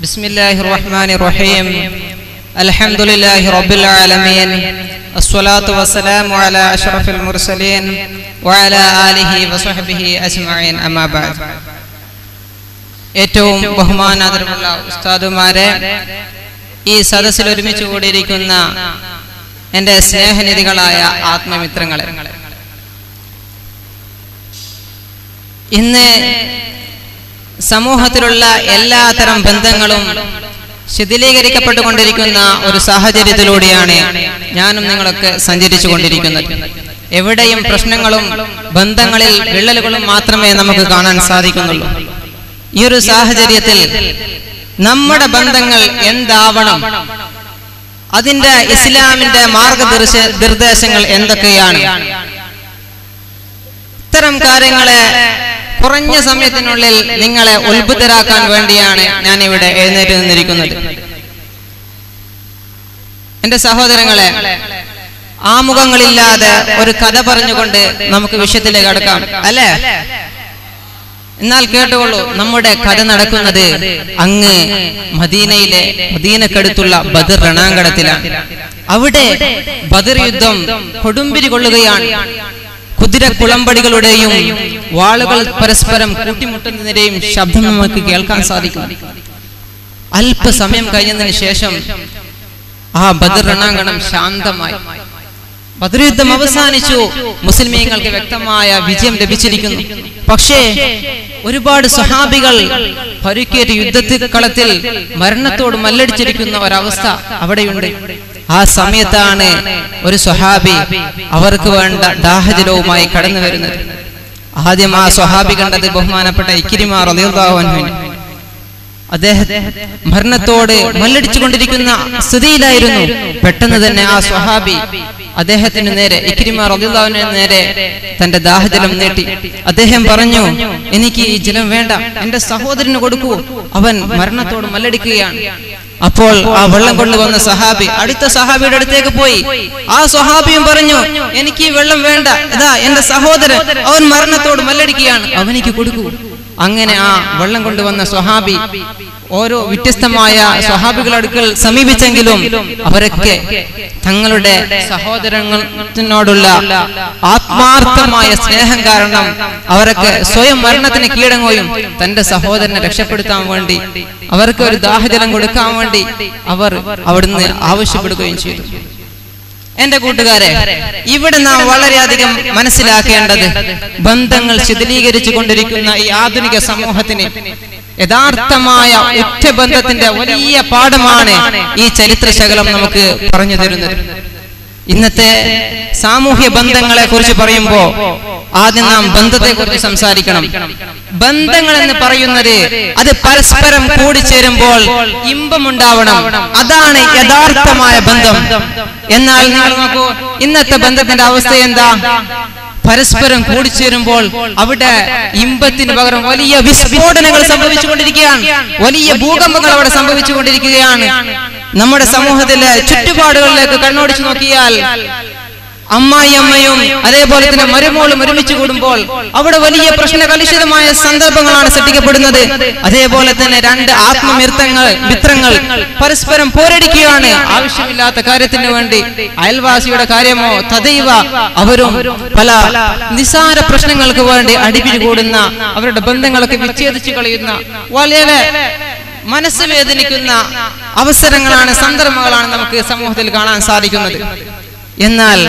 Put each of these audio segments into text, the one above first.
ബിസ്മില്ലാഹിർ റഹ്മാനിർ റഹീം അൽഹംദുലില്ലാഹി റബ്ബിൽ ആലമീൻ അസ്സലാത്തു വസ്സലാമു അലാ അഷ്റഫിൽ മുർസലീൻ വഅലാ ആലിഹി വസഹ്ബിഹി അജ്മഈൻ അമ്മാ ബഅദ്. ഏറ്റവും ബഹുമാനാദരവുള്ള ഉസ്താദുമാരെ, ഈ സദസ്സിൽ ഒരുമിച്ച് കൂടിയിരിക്കുന്ന എൻ്റെ സ്നേഹനിധികളായ ആത്മമിത്രങ്ങളെ, ഇന്ന് സമൂഹത്തിലുള്ള എല്ലാത്തരം ബന്ധങ്ങളും ശിഥിലീകരിക്കപ്പെട്ടുകൊണ്ടിരിക്കുന്ന ഒരു സാഹചര്യത്തിലൂടെയാണ് ഞാനും നിങ്ങളൊക്കെ സഞ്ചരിച്ചു കൊണ്ടിരിക്കുന്നത്. എവിടെയും പ്രശ്നങ്ങളും ബന്ധങ്ങളിൽ വിള്ളലുകളും മാത്രമേ നമുക്ക് കാണാൻ സാധിക്കുന്നുള്ളൂ. ഈ ഒരു സാഹചര്യത്തിൽ നമ്മുടെ എന്താവണം, അതിന്റെ ഇസ്ലാമിന്റെ മാർഗനിർദ്ദേശങ്ങൾ എന്തൊക്കെയാണ്? ഇത്തരം കാര്യങ്ങളെ കുറഞ്ഞ സമയത്തിനുള്ളിൽ നിങ്ങളെ ഉത്ബുദ്ധരാക്കാൻ വേണ്ടിയാണ് ഞാൻ ഇവിടെ എഴുന്നേറ്റ് നിന്നിരിക്കുന്നത്. എന്റെ സഹോദരങ്ങളെ, ആമുഖങ്ങളില്ലാതെ ഒരു കഥ പറഞ്ഞുകൊണ്ട് നമുക്ക് വിഷയത്തിലേക്ക് കടക്കാം, അല്ലേ? എന്നാൽ കേട്ടുകൊള്ളൂ, നമ്മുടെ കഥ നടക്കുന്നത് അങ്ങ് മദീനക്കടുത്തുള്ള ബദർ രണാങ്കണത്തിലാണ്. അവിടെ ബദർ യുദ്ധം കൊടുമ്പിരി കൊള്ളുകയാണ്. കുതിര കുളമ്പടികളുടെയും വാളുകൾ പരസ്പരം കൂട്ടിമുട്ടുന്നതിന്റെയും ശബ്ദം നമുക്ക് കേൾക്കാൻ സാധിക്കും. അല്പസമയം കഴിഞ്ഞതിന് ശേഷം ആ ബദർ രണാങ്കണം ശാന്തമായി. ബദർ യുദ്ധം അവസാനിച്ചു. മുസ്ലിമീങ്ങൾക്ക് വ്യക്തമായ വിജയം ലഭിച്ചിരിക്കുന്നു. പക്ഷേ ഒരുപാട് സ്വഹാബികൾ പരിക്കേറ്റ് യുദ്ധക്കളത്തിൽ മരണത്തോട് മല്ലടിച്ചിരിക്കുന്ന ഒരവസ്ഥ അവിടെയുണ്ട്. ആ സമയത്താണ് ഒരു സ്വഹാബി അവർക്ക് വേണ്ട ദാഹജലവുമായി കടന്നു വരുന്നത്. ആദ്യം ആ സ്വഹാബി കണ്ടത് ബഹുമാനപ്പെട്ട ഇക്രിമ റളിയല്ലാഹു അൻഹു. അദ്ദേഹം മരണത്തോട് മല്ലടിച്ചു കൊണ്ടിരിക്കുന്ന സ്ഥിതിയിലായിരുന്നു. പെട്ടെന്ന് തന്നെ ആ സ്വഹാബി അദ്ദേഹത്തിന് നേരെ, ഇക്രിമ റളിയല്ലാഹു അൻഹുവിന് നേരെ തന്റെ ദാഹജലം നീട്ടി. അദ്ദേഹം പറഞ്ഞു, എനിക്ക് ഈ ജലം വേണ്ട, എന്റെ സഹോദരന് കൊടുക്കൂ, അവൻ മരണത്തോട് മല്ലടിക്കുകയാണ്. അപ്പോൾ ആ വെള്ളം കൊണ്ടുവന്ന സഹാബി അടുത്ത സഹാബിയുടെ അടുത്തേക്ക് പോയി. ആ സ്വഹാബിയും പറഞ്ഞു, എനിക്ക് ഈ വെള്ളം വേണ്ട, ഇതാ എന്റെ സഹോദരൻ, അവൻ മരണത്തോട് മല്ലടിക്കുകയാണ്, അവനിക്ക് കൊടുക്കൂ. അങ്ങനെ ആ വെള്ളം കൊണ്ടുവന്ന സ്വഹാബി ഓരോ വ്യത്യസ്തമായ സ്വഹാബികളടുക്കൽ സമീപിച്ചെങ്കിലും അവരൊക്കെ തങ്ങളുടെ സഹോദരങ്ങളോടുള്ള ആത്മാർത്ഥമായ സ്നേഹം കാരണം അവരൊക്കെ സ്വയം മരണത്തിന് കീഴടങ്ങുകയും തന്റെ സഹോദരനെ രക്ഷപ്പെടുത്താൻ വേണ്ടി, അവർക്ക് ഒരു ദാഹജലം കൊടുക്കാൻ വേണ്ടി അവർ അവിടുന്ന് ആവശ്യപ്പെടുകയും ചെയ്തു. എന്റെ കൂട്ടുകാരെ, ഇവിടെ നാം വളരെയധികം മനസ്സിലാക്കേണ്ടത്, ബന്ധങ്ങൾ ശിഥിലീകരിച്ചു കൊണ്ടിരിക്കുന്ന ഈ ആധുനിക സമൂഹത്തിന് യഥാർത്ഥമായ ഉറ്റബന്ധത്തിന്റെ വലിയ പാഠമാണ് ഈ ചരിത്രശകലം നമുക്ക് പറഞ്ഞു തരുന്നത്. ഇന്നത്തെ സാമൂഹ്യ ബന്ധങ്ങളെ കുറിച്ച് പറയുമ്പോൾ ആദ്യം നാം ബന്ധത്തെ കുറിച്ച് സംസാരിക്കണം. ബന്ധങ്ങൾ എന്ന് പറയുന്നത് അത് പരസ്പരം കൂടിച്ചേരുമ്പോൾ ഇമ്പമുണ്ടാവണം, അതാണ് യഥാർത്ഥമായ ബന്ധം. എന്നാൽ നിങ്ങൾ നോക്കൂ, ഇന്നത്തെ ബന്ധത്തിന്റെ അവസ്ഥ എന്താ? പരസ്പരം കൂടിച്ചേരുമ്പോൾ അവിടെ ഇമ്പത്തിന് പകരം വലിയ വിസ്ഫോടനങ്ങൾ സംഭവിച്ചുകൊണ്ടിരിക്കുകയാണ്, വലിയ ഭൂകമ്പങ്ങൾ അവിടെ സംഭവിച്ചുകൊണ്ടിരിക്കുകയാണ്. നമ്മുടെ സമൂഹത്തിലെ ചുറ്റുപാടുകളിലേക്ക് കണ്ണോടിച്ചു നോക്കിയാൽ അമ്മായിയമ്മയും അതേപോലെ തന്നെ മരുമോളും ഒരുമിച്ച് കൂടുമ്പോൾ അവിടെ വലിയ പ്രശ്നകലുഷിതമായ സന്ദർഭങ്ങളാണ് സൃഷ്ടിക്കപ്പെടുന്നത്. അതേപോലെ തന്നെ രണ്ട് മിത്രങ്ങൾ പരസ്പരം പോരടിക്കുകയാണ് ആവശ്യമില്ലാത്ത കാര്യത്തിന് വേണ്ടി. അയൽവാസിയുടെ കാര്യമോ തദൈവ അവരും പല നിസാര പ്രശ്നങ്ങൾക്ക് വേണ്ടി അടിപിടി കൂടുന്ന, അവരുടെ ബന്ധങ്ങളൊക്കെ വിച്ഛേദിച്ചു കളയുന്ന വളരെ മനസ്സ് വേദനിക്കുന്ന അവസരങ്ങളാണ്, സന്ദർഭങ്ങളാണ് നമുക്ക് സമൂഹത്തിൽ കാണാൻ സാധിക്കുന്നത്. എന്നാൽ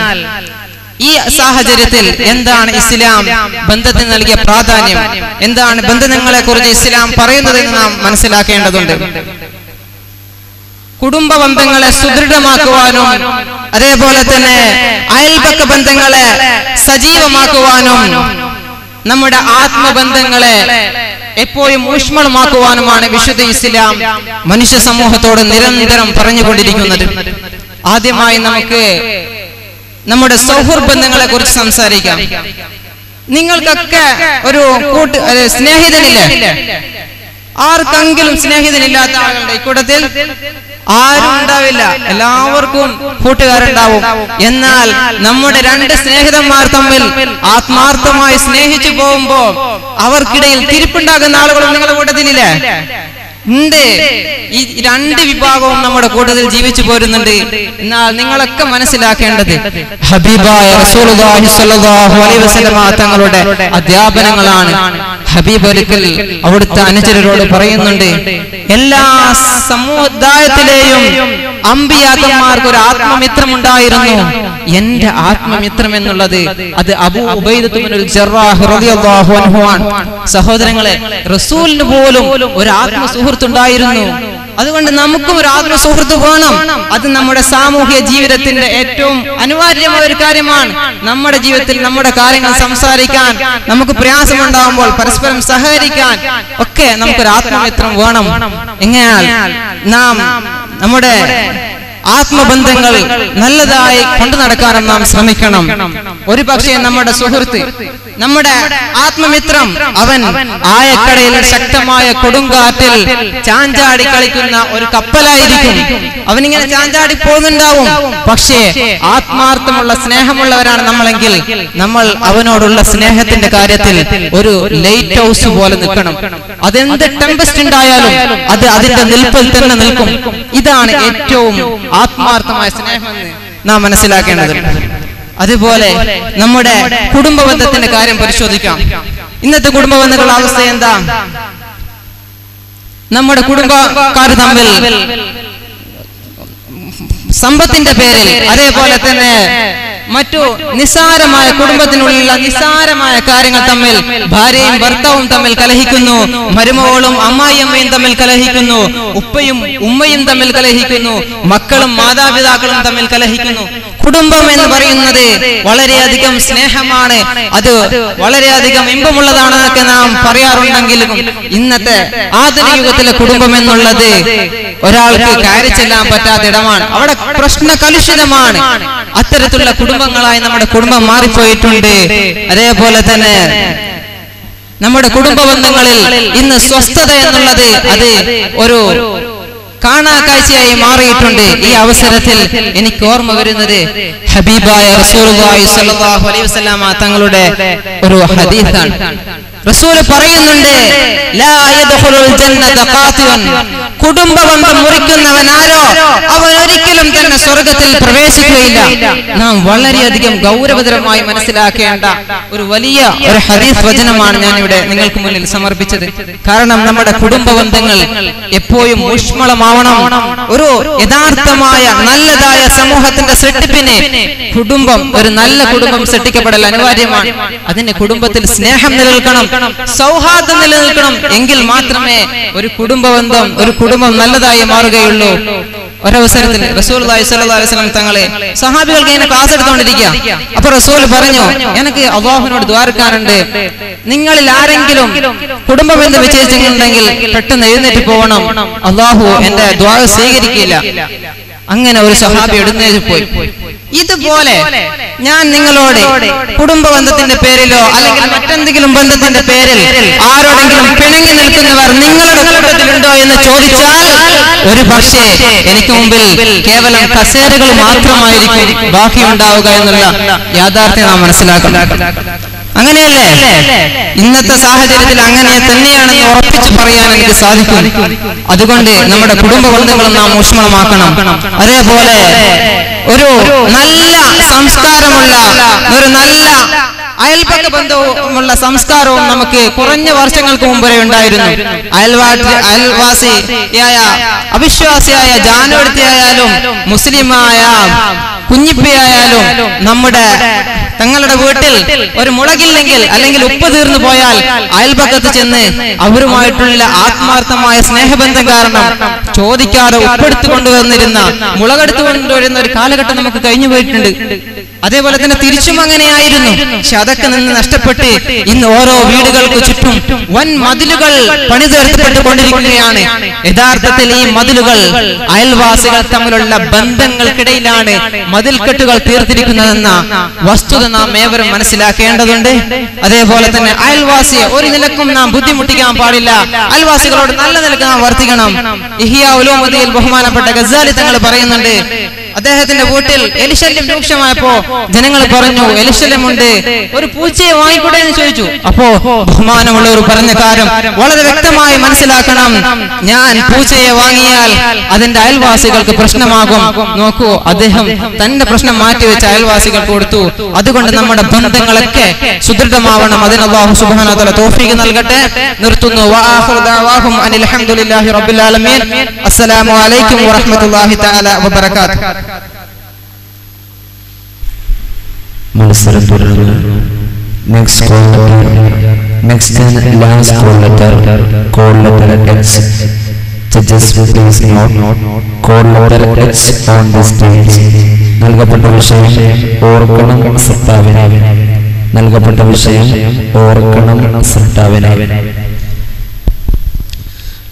ഈ സാഹചര്യത്തിൽ എന്താണ് ഇസ്ലാം ബന്ധത്തിന് നൽകിയ പ്രാധാന്യം, എന്താണ് ബന്ധങ്ങളെ കുറിച്ച് ഇസ്ലാം പറയുന്നതെന്ന് നാം മനസ്സിലാക്കേണ്ടതുണ്ട്. കുടുംബ ബന്ധങ്ങളെ സുദൃഢമാക്കുവാനും അതേപോലെ തന്നെ അയൽപക്ക ബന്ധങ്ങളെ സജീവമാക്കുവാനും നമ്മുടെ ആത്മബന്ധങ്ങളെ എപ്പോഴും ഊഷ്മളമാക്കുവാനുമാണ് വിശുദ്ധ ഇസ്ലാം മനുഷ്യ സമൂഹത്തോട് നിരന്തരം പറഞ്ഞുകൊണ്ടിരിക്കുന്നത്. ആദ്യമായി നമുക്ക് നമ്മുടെ സൗഹൃദ ബന്ധങ്ങളെ കുറിച്ച് സംസാരിക്കാം. നിങ്ങൾക്കൊക്കെ ഒരു സ്നേഹിതനില്ലേ? ആർക്കെങ്കിലും സ്നേഹിതനില്ലാത്ത ആളുകളുടെ ഇക്കൂട്ടത്തിൽ ആരും ഉണ്ടാവില്ല, എല്ലാവർക്കും കൂട്ടുകാരുണ്ടാവും. എന്നാൽ നമ്മുടെ രണ്ട് സ്നേഹിതന്മാർ തമ്മിൽ ആത്മാർത്ഥമായി സ്നേഹിച്ചു പോകുമ്പോ അവർക്കിടയിൽ തിരിപ്പുണ്ടാകുന്ന ആളുകളും നിങ്ങളുടെ കൂട്ടത്തിലില്ലേ? ഉണ്ട്. ഈ രണ്ട് വിഭാഗവും നമ്മുടെ കൂട്ടത്തിൽ ജീവിച്ചു പോരുന്നുണ്ട്. എന്നാൽ നിങ്ങളൊക്കെ മനസ്സിലാക്കേണ്ടത് ഹബീബായ റസൂലുള്ളാഹി സ്വല്ലല്ലാഹു അലൈഹി വസല്ലമ തങ്ങളുടെ അധ്യാപനങ്ങളാണ്. ഹബീബ് ഒരിക്കൽ അവിടുത്തെ അനുചരരോട് പറയുന്നുണ്ട്, എല്ലാ സമുദായത്തിലെയും അമ്പിയാക്കന്മാർക്ക് ഒരു ആത്മമിത്രം ഉണ്ടായിരുന്നു. എന്റെ ആത്മമിത്രം എന്നുള്ളത് അത് അബൂ ഉബൈദത്ത് ഇബ്നുൽ ജറാഹ് റളിയല്ലാഹു അൻഹു ആണ്. സഹോദരങ്ങളെ, റസൂലിന് പോലും ഒരു ആത്മ സുഹൃത്തുണ്ടായിരുന്നു. അതുകൊണ്ട് നമുക്കും ഒരു ആത്മ സുഹൃത്ത് വേണം. അത് നമ്മുടെ സാമൂഹ്യ ജീവിതത്തിന്റെ ഏറ്റവും അനിവാര്യമായ ഒരു കാര്യമാണ്. നമ്മുടെ ജീവിതത്തിൽ നമ്മുടെ കാര്യങ്ങൾ സംസാരിക്കാൻ, നമുക്ക് പ്രയാസമുണ്ടാകുമ്പോൾ പരസ്പരം സഹകരിക്കാൻ ഒക്കെ നമുക്കൊരു ആത്മമിത്രം വേണം. എങ്ങനെയാൽ നാം നമ്മുടെ ആത്മബന്ധങ്ങൾ നല്ലതായി കൊണ്ടു നടക്കാനും നാം ശ്രമിക്കണം. ഒരു പക്ഷേ നമ്മുടെ സുഹൃത്ത്, നമ്മുടെ ആത്മമിത്രം, അവൻ ആയക്കടയിൽ ശക്തമായ കൊടുങ്കാറ്റിൽ ചാഞ്ചാടി കളിക്കുന്ന ഒരു കപ്പലായിരിക്കും. അവനിങ്ങനെ ചാഞ്ചാടി പോകുന്നുണ്ടാവും. പക്ഷേ ആത്മാർത്ഥമുള്ള സ്നേഹമുള്ളവരാണ് നമ്മളെങ്കിൽ നമ്മൾ അവനോടുള്ള സ്നേഹത്തിന്റെ കാര്യത്തിൽ ഒരു ലൈറ്റ് ഹൗസ് പോലെ നിൽക്കണം. അതെന്ത് ടെമ്പസ്റ്റ് ഉണ്ടായാലും അത് അതിന്റെ നിൽപ്പിൽ തന്നെ നിൽക്കും. ഇതാണ് ഏറ്റവും ആത്മാർത്ഥമായ സ്നേഹമെന്ന് നാം മനസ്സിലാക്കേണ്ടത്. അതുപോലെ നമ്മുടെ കുടുംബ ബന്ധത്തിന്റെ കാര്യം പരിശോധിക്കാം. ഇന്നത്തെ കുടുംബ ബന്ധങ്ങളുടെ അവസ്ഥ എന്താ? നമ്മുടെ കുടുംബക്കാർ തമ്മിൽ സമ്പത്തിന്റെ പേരിൽ, അതേപോലെ തന്നെ മറ്റു നിസ്സാരമായ കുടുംബത്തിനുള്ള നിസ്സാരമായ കാര്യങ്ങൾ തമ്മിൽ ഭാര്യയും ഭർത്താവും തമ്മിൽ കലഹിക്കുന്നു, മരുമകളും അമ്മായിയമ്മയും തമ്മിൽ കലഹിക്കുന്നു, ഉപ്പയും ഉമ്മയും തമ്മിൽ കലഹിക്കുന്നു, മക്കളും മാതാപിതാക്കളും തമ്മിൽ കലഹിക്കുന്നു. കുടുംബം എന്ന് പറയുന്നത് വളരെയധികം സ്നേഹമാണ്, അത് വളരെയധികം ഇമ്പമുള്ളതാണെന്നൊക്കെ നാം പറയാറുണ്ടെങ്കിലും ഇന്നത്തെ ആധുനിക യുഗത്തിലെ കുടുംബം എന്നുള്ളത് ഒരാൾക്ക് കയറി ചെല്ലാൻ പറ്റാത്ത ഇടമാണ്. അവിടെ പ്രശ്ന കലുഷിതമാണ്. അത്തരത്തിലുള്ള കുടുംബങ്ങളായി നമ്മുടെ കുടുംബം മാറിപ്പോയിട്ടുണ്ട്. അതേപോലെ തന്നെ നമ്മുടെ കുടുംബ ബന്ധങ്ങളിൽ ഇന്ന് സ്വസ്ഥത എന്നുള്ളത് അത് ഒരു കാണാക്കാഴ്ചയായി മാറിയിട്ടുണ്ട്. ഈ അവസരത്തിൽ എനിക്ക് ഓർമ്മ വരുന്നത് ഹബീബായ റസൂലുള്ളാഹി സ്വല്ലല്ലാഹു അലൈഹി വസല്ലമ തങ്ങളുടെ ഒരു ഹദീസാണ്. റസൂൽ പറയുന്നുണ്ട്, ലാ യദ്ഖുലുൽ ജന്നത ഖാതിവൻ, കുടുംബ ബന്ധം മുറിക്കുന്നവനാരോ അവൻ ഒരിക്കലും തന്നെ സ്വർഗ്ഗത്തിൽ പ്രവേശിക്കുകയില്ല. നാം വളരെയധികം ഗൗരവതരമായി മനസ്സിലാക്കേണ്ട ഒരു വലിയ ഒരു ഹദീസ് വചനമാണ് ഞാൻ ഇവിടെ നിങ്ങൾക്ക് മുന്നിൽ സമർപ്പിച്ചത്. കാരണം നമ്മുടെ കുടുംബ ബന്ധങ്ങൾ എപ്പോഴും ഊഷ്മളമാവണം. ഒരു യഥാർത്ഥമായ നല്ലതായ സമൂഹത്തിന്റെ സൃഷ്ടിപ്പിന് കുടുംബം, ഒരു നല്ല കുടുംബം സൃഷ്ടിക്കപ്പെടൽ അനിവാര്യമാണ്. അതിന് കുടുംബത്തിൽ സ്നേഹം നിലനിൽക്കണം, സൗഹാർദ്ദം നിലനിൽക്കണം. എങ്കിൽ മാത്രമേ ഒരു കുടുംബ ബന്ധം, ഒരു കുടുംബം നല്ലതായി മാറുകയുള്ളൂ. ഒരവസരത്തിൽ റസൂലുള്ളാഹി സ്വല്ലല്ലാഹു അലൈഹി വസല്ലം തങ്ങളെ സഹാബികൾക്ക് ഇങ്ങനെ ക്ലാസ് എടുത്തുകൊണ്ടിരിക്കുക. അപ്പൊ റസൂൽ പറഞ്ഞു, എനിക്ക് അല്ലാഹുവിനോട് ദ്വാരക്കാനുണ്ട്. നിങ്ങളിൽ ആരെങ്കിലും കുടുംബ ബന്ധം വിച്ഛേദിച്ചിട്ടുണ്ടെങ്കിൽ പെട്ടെന്ന് എഴുന്നേറ്റ് പോകണം, അല്ലാഹു എന്റെ ദ്വാ സ്വീകരിക്കില്ല. അങ്ങനെ ഒരു സഹാബി എഴുന്നേറ്റ് പോയി. ഇതുപോലെ ഞാൻ നിങ്ങളോട് കുടുംബ ബന്ധത്തിന്റെ പേരിലോ അല്ലെങ്കിൽ മറ്റെന്തെങ്കിലും ബന്ധത്തിന്റെ പേരിൽ ആരോടെങ്കിലും പിണങ്ങി നിൽക്കുന്നവർ നിങ്ങളുടെ കൂട്ടത്തിലുണ്ടോ എന്ന് ചോദിച്ചാൽ ഒരു പക്ഷേ എനിക്ക് മുമ്പിൽ കേവലം കസേരകൾ മാത്രമായിരിക്കും ബാക്കിയുണ്ടാവുക എന്നുള്ള യാഥാർത്ഥ്യം നാം മനസ്സിലാക്കണം. അങ്ങനെയല്ലേ? ഇന്നത്തെ സാഹചര്യത്തിൽ അങ്ങനെ തന്നെയാണെന്ന് ഉറപ്പിച്ചു പറയാൻ എനിക്ക് സാധിക്കും. അതുകൊണ്ട് നമ്മുടെ കുടുംബ ബന്ധങ്ങളും നാം ഊഷ്മളമാക്കണം. അതേപോലെ ഒരു നല്ല സംസ്കാരമുള്ള, ഒരു നല്ല അയൽപക്ക ബന്ധവുമുള്ള സംസ്കാരവും നമുക്ക് കുറഞ്ഞ വർഷങ്ങൾക്ക് മുമ്പ് വരെ ഉണ്ടായിരുന്നു. അയൽവാസിയായ അവിശ്വാസിയായ ജാനുവടുത്തിയായാലും മുസ്ലിമായ കുഞ്ഞിപ്പയായാലും നമ്മുടെ തങ്ങളുടെ വീട്ടിൽ ഒരു മുളകില്ലെങ്കിൽ അല്ലെങ്കിൽ ഉപ്പ് തീർന്നു പോയാൽ അയൽപക്കത്ത് ചെന്ന് അവരുമായിട്ടുള്ള ആത്മാർത്ഥമായ സ്നേഹബന്ധം കാരണം ചോദിക്കാതെ ഉപ്പെടുത്തു കൊണ്ടുവന്നിരുന്ന, മുളകെടുത്തു കൊണ്ടുവരുന്ന ഒരു കാലഘട്ടം നമുക്ക് കഴിഞ്ഞു പോയിട്ടുണ്ട്. അതേപോലെ തന്നെ തിരിച്ചും അങ്ങനെയായിരുന്നു. പക്ഷെ അതൊക്കെ നിന്ന് നഷ്ടപ്പെട്ട് ഇന്ന് ഓരോ വീടുകൾക്ക് ചുറ്റും വൻ മതിലുകൾ പണിതീർത്തപ്പെട്ടുകൊണ്ടിരിക്കുകയാണ്. യഥാർത്ഥത്തിൽ ഈ മതിലുകൾ അയൽവാസികൾ തമ്മിലുള്ള ബന്ധങ്ങൾക്കിടയിലാണ് മതിൽക്കെട്ടുകൾ തീർത്തിരിക്കുന്നതെന്ന വസ്തുത നാം ഏവരും മനസ്സിലാക്കേണ്ടതുണ്ട്. അതേപോലെ തന്നെ അയൽവാസിയെ ഒരു നിലക്കും നാം ബുദ്ധിമുട്ടിക്കാൻ പാടില്ല. അയൽവാസികളോട് നല്ല നിലക്ക് നാം വർത്തിക്കണം. ഇഹ്യാ ഉലൂമുദ്ദീനിൽ ബഹുമാനപ്പെട്ട ഗസാലി തങ്ങൾ പറയുന്നുണ്ട്, അദ്ദേഹത്തിന്റെ വീട്ടിൽ എലിശല്യം രൂക്ഷമായപ്പോ ജനങ്ങൾ പറഞ്ഞു, എലിശല്യമുണ്ട്, ഒരു പൂച്ചയെ വാങ്ങിക്കൂടെ എന്ന് ചോദിച്ചു. അപ്പോ ബഹുമാനമുള്ളവർ പറഞ്ഞ കാര്യം വളരെ വ്യക്തമായി മനസ്സിലാക്കണം. ഞാൻ പൂച്ചയെ വാങ്ങിയാൽ അതിന്റെ അയൽവാസികൾക്ക് പ്രശ്നമാകും. നോക്കൂ, അദ്ദേഹം തന്റെ പ്രശ്നം മാറ്റിവെച്ച് അയൽവാസികൾക്ക് കൊടുത്തു. അതുകൊണ്ട് നമ്മുടെ ബന്ധങ്ങളൊക്കെ സുദൃഢമാവണം. അതിന് അല്ലാഹു സുബ്ഹാനഹു വ തആല തൗഫീഖ് നൽകട്ടെ. നിർത്തുന്നു. വആഖിറു ദഅവാഹും അനിൽ ഹംദുലില്ലാഹി റബ്ബിൽ ആലമീൻ. അസ്സലാമു അലൈക്കും വറഹ്മത്തുള്ളാഹി തആല വബറകാതുഹു. Next call and last call letter X. Judges please note call letter X on the stage. നൽകപ്പെട്ട വിഷയം ഓർക്കണം സൃഷ്ടാവിനെ. നൽകപ്പെട്ട വിഷയം ഓർക്കണം സൃഷ്ടാവിനെ.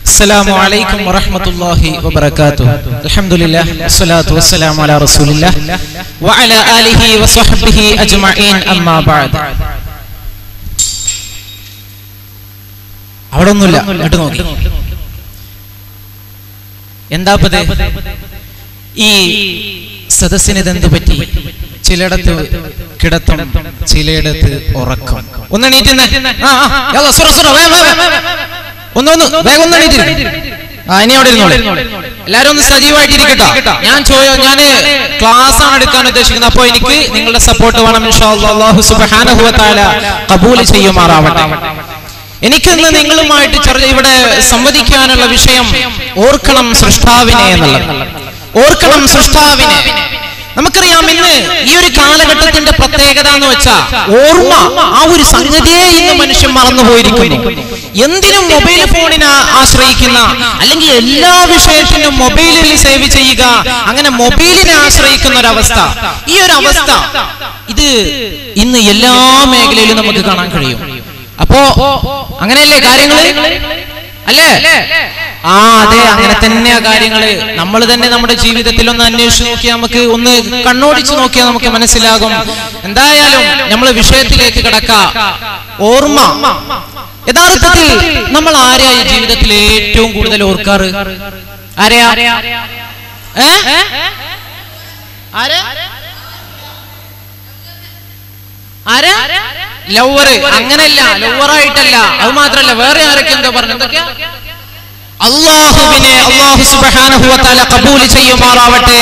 അസ്സലാമു അലൈക്കും വറഹ്മത്തുള്ളാഹി വബറകാതുഹു. അൽഹംദുലില്ലാഹ് വസ്സലാത്തു വസ്സലാമു അലാ റസൂലില്ലാഹ് വഅലാ ആലിഹി വസ്വഹ്ബിഹി അജ്മഈൻ. അമ്മാ ബഅദ്. അവിടെ ഒന്നുമില്ല, ഇങ്ങോട്ട് നോക്കി. എന്താ പത് ഈ സദസ്സിന് ഇതെന്ത് പറ്റി? ചിലയിടത്ത് കിടത്തം, ചിലയിടത്ത് ഉറക്കം. ഒന്നെണീറ്റുന്നേ, ഒന്ന് വേഗം ഒന്നെണീറ്റിരിക്കും. ഇനി അവിടെ ഇരുന്നോളെ. എല്ലാരും ഒന്ന് സജീവമായിട്ടിരിക്കട്ടോ. ഞാൻ ക്ലാസ് ആണ് എടുക്കാൻ ഉദ്ദേശിക്കുന്നത്. അപ്പോ എനിക്ക് നിങ്ങളുടെ സപ്പോർട്ട് വേണം. ഇൻഷാ അല്ലാഹ് അല്ലാഹു സുബ്ഹാനഹു വ തആല ഖബൂൽ ചെയ്യുമാറാവട്ടെ. എനിക്കിന്ന് നിങ്ങളുമായിട്ട് ഇവിടെ സംവദിക്കാനുള്ള വിഷയം ഓർക്കണം സൃഷ്ടാവിനെ എന്നുള്ളത്. ഓർക്കണം സൃഷ്ടാവിനെ. നമുക്കറിയാം, ഇന്ന് ഈ ഒരു കാലഘട്ടത്തിന്റെ പ്രത്യേകത എന്ന് വെച്ചാൽ ഓർമ്മ, ആ ഒരു സംഗതിയെ ഇന്ന് മനുഷ്യൻ മറന്നുപോയിരിക്കുന്നു. എന്തിനും മൊബൈൽ ഫോണിനെ ആശ്രയിക്കുന്ന, അല്ലെങ്കിൽ എല്ലാ വിഷയത്തിനും മൊബൈലിൽ സേവ് ചെയ്യുക, അങ്ങനെ മൊബൈലിനെ ആശ്രയിക്കുന്ന ഒരവസ്ഥ. ഈ ഒരു അവസ്ഥ ഇത് ഇന്ന് എല്ലാ മേഖലയിലും നമുക്ക് കാണാൻ കഴിയും. അപ്പോ അങ്ങനെയല്ലേ കാര്യങ്ങള്? അല്ലേ? അതെ, അങ്ങനെ തന്നെയാ കാര്യങ്ങള്. നമ്മൾ തന്നെ നമ്മുടെ ജീവിതത്തിൽ ഒന്ന് അന്വേഷിച്ച് നോക്കിയാൽ, നമുക്ക് ഒന്ന് കണ്ണോടിച്ച് നോക്കിയാൽ നമുക്ക് മനസ്സിലാകും. എന്തായാലും നമ്മൾ വിഷയത്തിലേക്ക് കിടക്കാം. ഓർമ്മ. യഥാർത്ഥത്തിൽ നമ്മൾ ആരെയാ ജീവിതത്തിൽ ഏറ്റവും കൂടുതൽ ഓർക്കാറ്? ആരെയാ? ലവർ. അങ്ങനെയല്ല, ലവറായിട്ടല്ല. അത് മാത്രല്ല, വേറെ ആരൊക്കെ എന്തോ പറഞ്ഞു. എന്തൊക്കെയാ? അല്ലാഹുവിനെ അല്ലാഹു സുബ്ഹാനഹു വ തആല ഖബൂൽ ചെയ്യുമാറാവട്ടെ.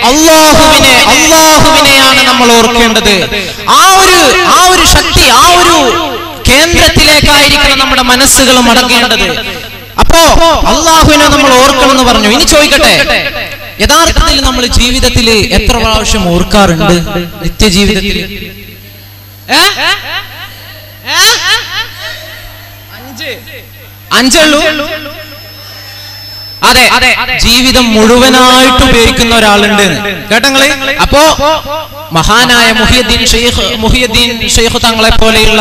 അല്ലാഹുവിനെയാണ് നമ്മൾ ഓർക്കേണ്ടത്. ആ ഒരു ശക്തി, ആ ഒരു കേന്ദ്രത്തിലേക്കായിരിക്കണം നമ്മുടെ മനസ്സുകൾ മടങ്ങേണ്ടത്. അപ്പോ അല്ലാഹുവിനെ നമ്മൾ ഓർക്കണം എന്ന് പറഞ്ഞു. ഇനി ചോദിക്കട്ടെ, യഥാർത്ഥത്തിൽ നമ്മൾ ജീവിതത്തിൽ എത്ര പ്രാവശ്യം ഓർക്കാറുണ്ട്? നിത്യജീവിതത്തിൽ 5 ഉള്ളൂ. അതെ, ജീവിതം മുഴുവനായിട്ട് ഉപയോഗിക്കുന്ന ഒരാളുണ്ട് കേട്ടങ്ങളെ. അപ്പോ മഹാനായ മുഹിയുദ്ദീൻ ഷെയ്ഖ് തങ്ങളെ പോലെയുള്ള